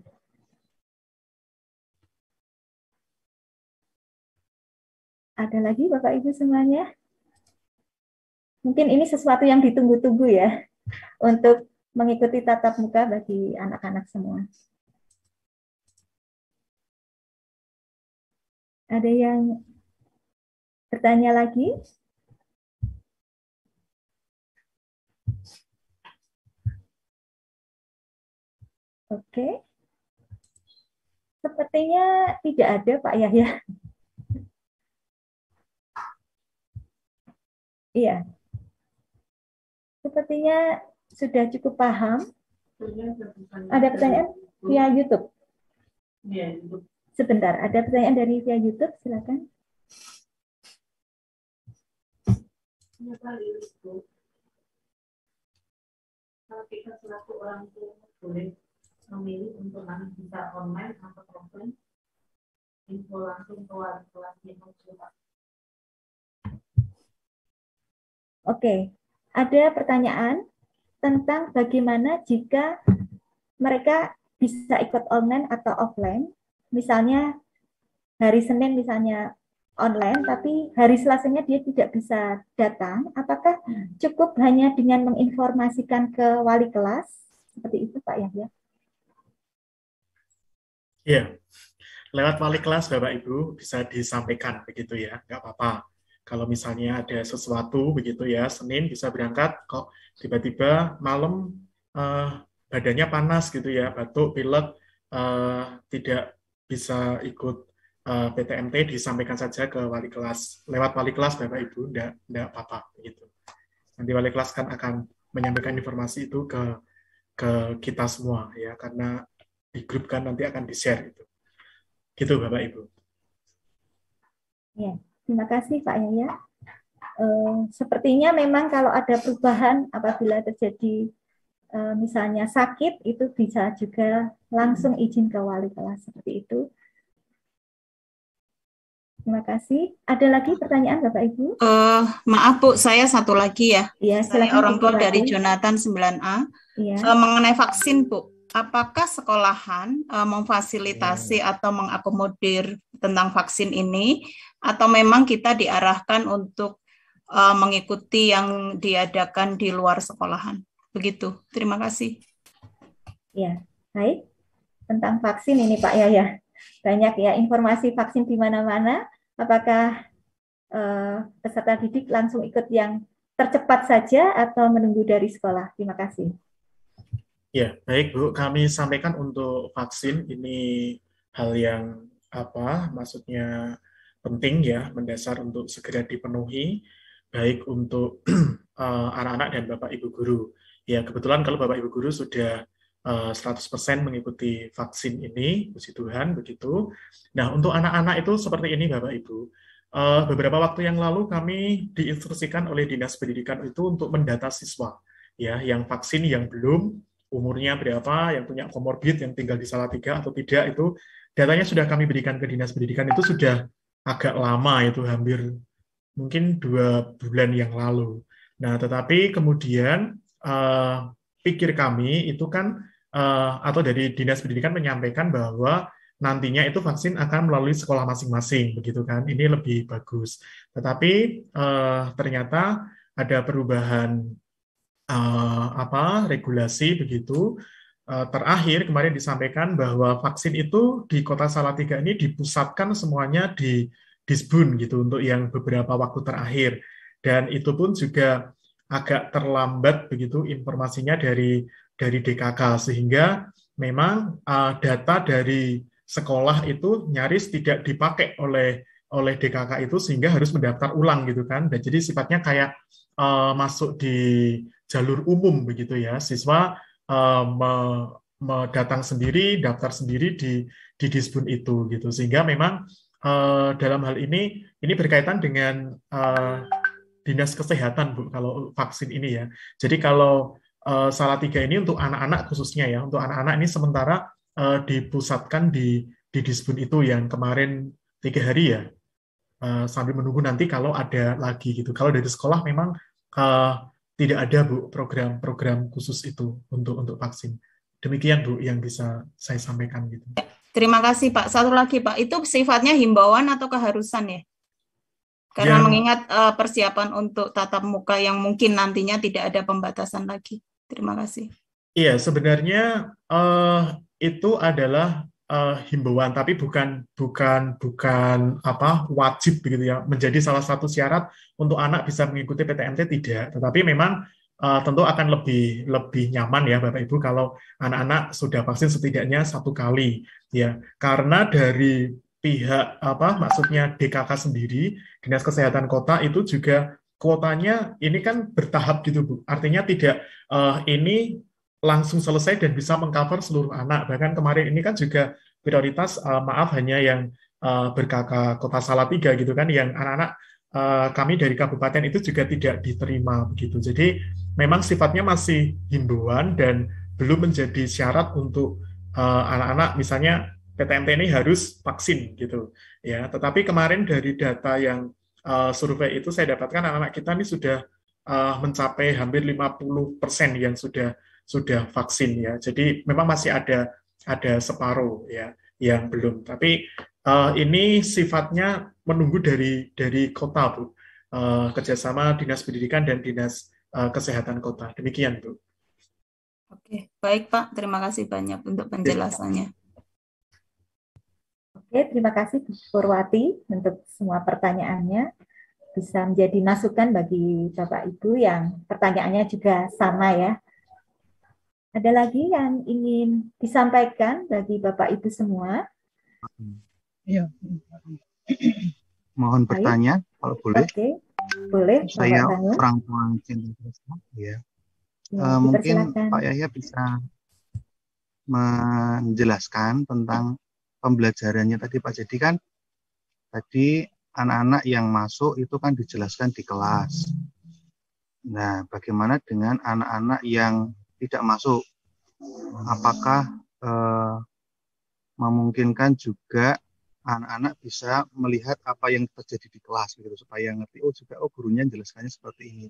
Ada lagi Bapak Ibu semuanya? Mungkin ini sesuatu yang ditunggu-tunggu ya, untuk mengikuti tatap muka bagi anak-anak semua. Ada yang bertanya lagi? Oke. Sepertinya tidak ada Pak Yahya. Iya. Sepertinya sudah cukup paham. Ada pertanyaan via YouTube? Sebentar, ada pertanyaan dari via YouTube, silakan. Kalau kita selaku orang tua boleh memilih untuk anak bisa online atau offline, info langsung ke wali kelasnya. Oke, ada pertanyaan tentang bagaimana jika mereka bisa ikut online atau offline. Misalnya hari Senin misalnya online, tapi hari Selasanya dia tidak bisa datang. Apakah cukup hanya dengan menginformasikan ke wali kelas? Seperti itu Pak Yahya? Iya, lewat wali kelas Bapak Ibu bisa disampaikan begitu ya, nggak apa-apa. Kalau misalnya ada sesuatu begitu ya, Senin bisa berangkat, kok tiba-tiba malam badannya panas gitu ya, batuk, pilek, tidak bisa ikut PTMT, disampaikan saja ke wali kelas. Lewat wali kelas Bapak Ibu, enggak apa-apa gitu. Nanti wali kelas kan akan menyampaikan informasi itu ke kita semua ya, karena di grup kan nanti akan di-share itu. Gitu Bapak Ibu. Ya, terima kasih Pak Yahya. Sepertinya memang kalau ada perubahan apabila terjadi misalnya sakit, itu bisa juga langsung izin ke wali kelas seperti itu. Terima kasih. Ada lagi pertanyaan Bapak Ibu? Maaf Bu, saya satu lagi ya. Iya, saya orang tua dari Jonathan 9A. Iya. Mengenai vaksin Bu, apakah sekolahan memfasilitasi atau mengakomodir tentang vaksin ini, atau memang kita diarahkan untuk mengikuti yang diadakan di luar sekolahan? Begitu. Terima kasih. Ya, baik. Tentang vaksin ini Pak Yahya. Banyak ya informasi vaksin di mana-mana. Apakah peserta didik langsung ikut yang tercepat saja atau menunggu dari sekolah? Terima kasih. Ya, baik Bu, kami sampaikan untuk vaksin ini hal yang maksudnya penting ya, mendasar untuk segera dipenuhi, baik untuk anak-anak dan Bapak Ibu guru. Ya, kebetulan kalau Bapak Ibu guru sudah 100% mengikuti vaksin ini, puji Tuhan, begitu. Nah, untuk anak-anak itu seperti ini Bapak Ibu. Beberapa waktu yang lalu kami diinstruksikan oleh Dinas Pendidikan itu untuk mendata siswa, ya, yang vaksin yang belum, umurnya berapa, yang punya komorbid, yang tinggal di Salatiga atau tidak, itu datanya sudah kami berikan ke Dinas Pendidikan, itu sudah agak lama, itu hampir mungkin 2 bulan yang lalu. Nah, tetapi kemudian pikir kami itu kan, atau dari Dinas Pendidikan menyampaikan bahwa nantinya itu vaksin akan melalui sekolah masing-masing, begitu kan? Ini lebih bagus. Tetapi ternyata ada perubahan regulasi begitu. Terakhir kemarin disampaikan bahwa vaksin itu di Kota Salatiga ini dipusatkan semuanya di Disbun gitu untuk yang beberapa waktu terakhir. Dan itu pun juga agak terlambat begitu informasinya dari DKK, sehingga memang data dari sekolah itu nyaris tidak dipakai oleh DKK itu, sehingga harus mendaftar ulang gitu kan. Dan jadi sifatnya kayak masuk di jalur umum begitu ya, siswa datang sendiri, daftar sendiri di Disbun itu gitu, sehingga memang dalam hal ini berkaitan dengan Dinas Kesehatan Bu, kalau vaksin ini ya. Jadi kalau Salatiga ini untuk anak-anak khususnya ya, untuk anak-anak ini sementara dipusatkan di Disbun itu yang kemarin 3 hari ya, sambil menunggu nanti kalau ada lagi gitu. Kalau dari sekolah memang tidak ada Bu program khusus itu untuk vaksin. Demikian Bu yang bisa saya sampaikan gitu. Terima kasih Pak. Satu lagi Pak, itu sifatnya himbauan atau keharusan ya? Karena mengingat persiapan untuk tatap muka yang mungkin nantinya tidak ada pembatasan lagi. Terima kasih. Iya, sebenarnya itu adalah himbauan, tapi bukan wajib begitu ya. Menjadi salah satu syarat untuk anak bisa mengikuti PTMT tidak. Tetapi memang tentu akan lebih nyaman ya Bapak Ibu kalau anak-anak sudah vaksin setidaknya 1 kali ya. Karena dari pihak maksudnya DKK sendiri, Dinas Kesehatan Kota itu juga kuotanya ini kan bertahap gitu Bu. Artinya tidak ini langsung selesai dan bisa mengcover seluruh anak. Bahkan kemarin ini kan juga prioritas hanya yang ber-KK Kota Salatiga gitu kan, yang anak-anak kami dari kabupaten itu juga tidak diterima begitu. Jadi memang sifatnya masih himbauan dan belum menjadi syarat untuk anak-anak misalnya PTMT ini harus vaksin gitu ya. Tetapi kemarin dari data yang survei itu saya dapatkan anak-anak kita ini sudah mencapai hampir 50% yang sudah vaksin ya. Jadi memang masih ada separuh ya yang belum. Tapi ini sifatnya menunggu dari kota Bu, kerjasama Dinas Pendidikan dan Dinas Kesehatan Kota. Demikian Bu. Oke, baik Pak. Terima kasih banyak untuk penjelasannya. Oke, terima kasih Bu Purwati untuk semua pertanyaannya. Bisa menjadi masukan bagi Bapak Ibu yang pertanyaannya juga sama ya. Ada lagi yang ingin disampaikan bagi Bapak Ibu semua? Iya. Mohon bertanya, kalau boleh. Oke, boleh. Saya orang tua cinta Krishna. Ya. Mungkin Pak Yahya bisa menjelaskan tentang pembelajarannya tadi Pak. Jadi kan tadi anak-anak yang masuk itu kan dijelaskan di kelas. Nah, bagaimana dengan anak-anak yang tidak masuk? Apakah memungkinkan juga anak-anak bisa melihat apa yang terjadi di kelas gitu, supaya ngerti gurunya jelaskannya seperti ini.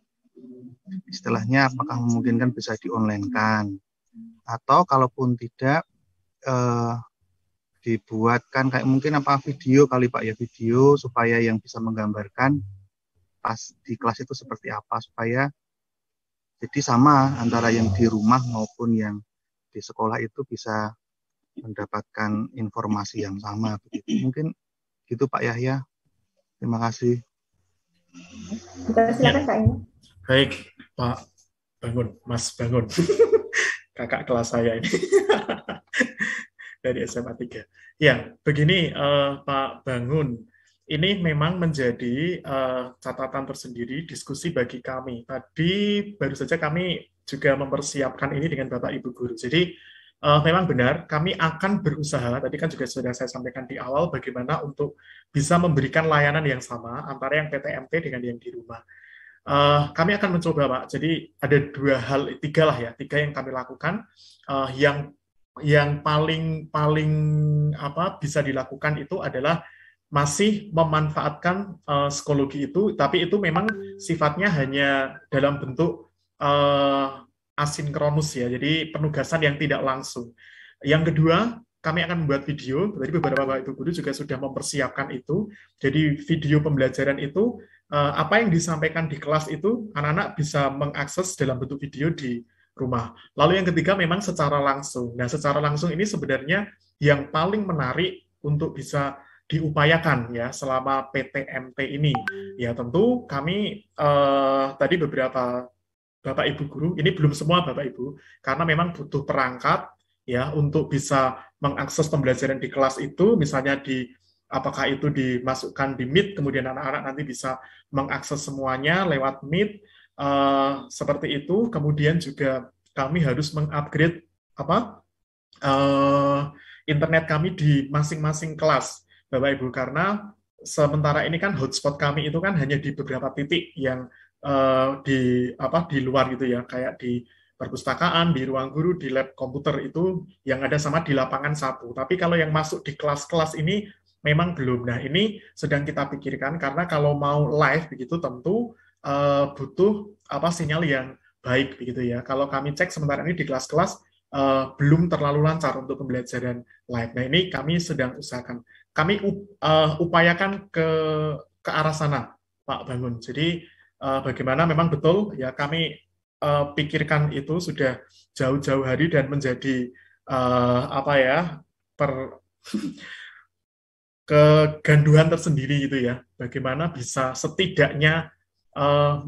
Istilahnya apakah memungkinkan bisa di-online-kan? Atau kalaupun tidak dibuatkan kayak mungkin video kali Pak ya, video supaya yang bisa menggambarkan pas di kelas itu seperti apa, supaya jadi sama antara yang di rumah maupun yang di sekolah itu bisa mendapatkan informasi yang sama begitu. Mungkin gitu Pak Yahya. Terima kasih. Silakan Pak Yahya. Baik Pak Bangun, Mas Bangun. Kakak kelas saya ini. Dari SMA 3. Ya, begini Pak Bangun. Ini memang menjadi catatan tersendiri, diskusi bagi kami. Tadi baru saja kami juga mempersiapkan ini dengan Bapak Ibu Guru. Jadi memang benar, kami akan berusaha, tadi kan juga sudah saya sampaikan di awal, bagaimana untuk bisa memberikan layanan yang sama antara yang PTMT dengan yang di rumah. Kami akan mencoba Pak, jadi ada tiga yang kami lakukan, yang paling bisa dilakukan itu adalah masih memanfaatkan psikologi itu, tapi itu memang sifatnya hanya dalam bentuk asinkronus ya, jadi penugasan yang tidak langsung. Yang kedua, kami akan membuat video, tadi beberapa Bapak Ibu Guru juga sudah mempersiapkan itu, jadi video pembelajaran itu, apa yang disampaikan di kelas itu, anak-anak bisa mengakses dalam bentuk video di rumah. Lalu yang ketiga memang secara langsung. Nah, secara langsung ini sebenarnya yang paling menarik untuk bisa diupayakan ya selama PTMT ini. Ya tentu kami tadi beberapa Bapak Ibu Guru, ini belum semua Bapak Ibu, karena memang butuh perangkat ya untuk bisa mengakses pembelajaran di kelas itu, misalnya apakah itu dimasukkan di Meet, kemudian anak-anak nanti bisa mengakses semuanya lewat Meet, seperti itu. Kemudian juga kami harus mengupgrade internet kami di masing-masing kelas, Bapak Ibu, karena sementara ini kan hotspot kami itu kan hanya di beberapa titik yang di luar gitu ya, kayak di perpustakaan, di ruang guru, di lab komputer itu yang ada sama di lapangan satu. Tapi kalau yang masuk di kelas-kelas ini memang belum. Nah, ini sedang kita pikirkan karena kalau mau live begitu tentu butuh sinyal yang baik begitu ya. Kalau kami cek sementara ini di kelas-kelas belum terlalu lancar untuk pembelajaran live. Nah, ini kami sedang usahakan. Kami upayakan ke arah sana, Pak Bangun. Jadi bagaimana memang betul ya kami pikirkan itu sudah jauh-jauh hari dan menjadi keganduhan tersendiri gitu ya. Bagaimana bisa setidaknya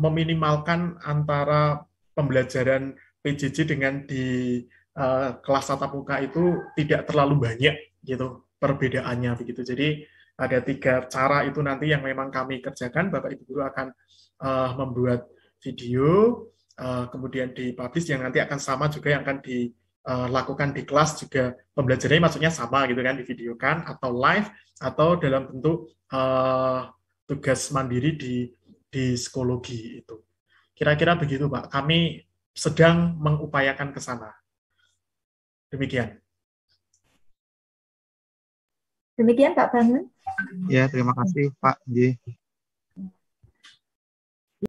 meminimalkan antara pembelajaran PJJ dengan di kelas tatap muka itu tidak terlalu banyak gitu perbedaannya begitu. Jadi ada 3 cara itu nanti yang memang kami kerjakan. Bapak Ibu guru akan membuat video, kemudian dipublish yang nanti akan sama juga yang akan dilakukan di kelas juga pembelajarannya maksudnya sama gitu kan, divideokan atau live atau dalam bentuk tugas mandiri di psikologi itu. Kira-kira begitu Pak. Kami sedang mengupayakan ke sana. Demikian. Demikian Pak Bangun. Ya, terima kasih Pak.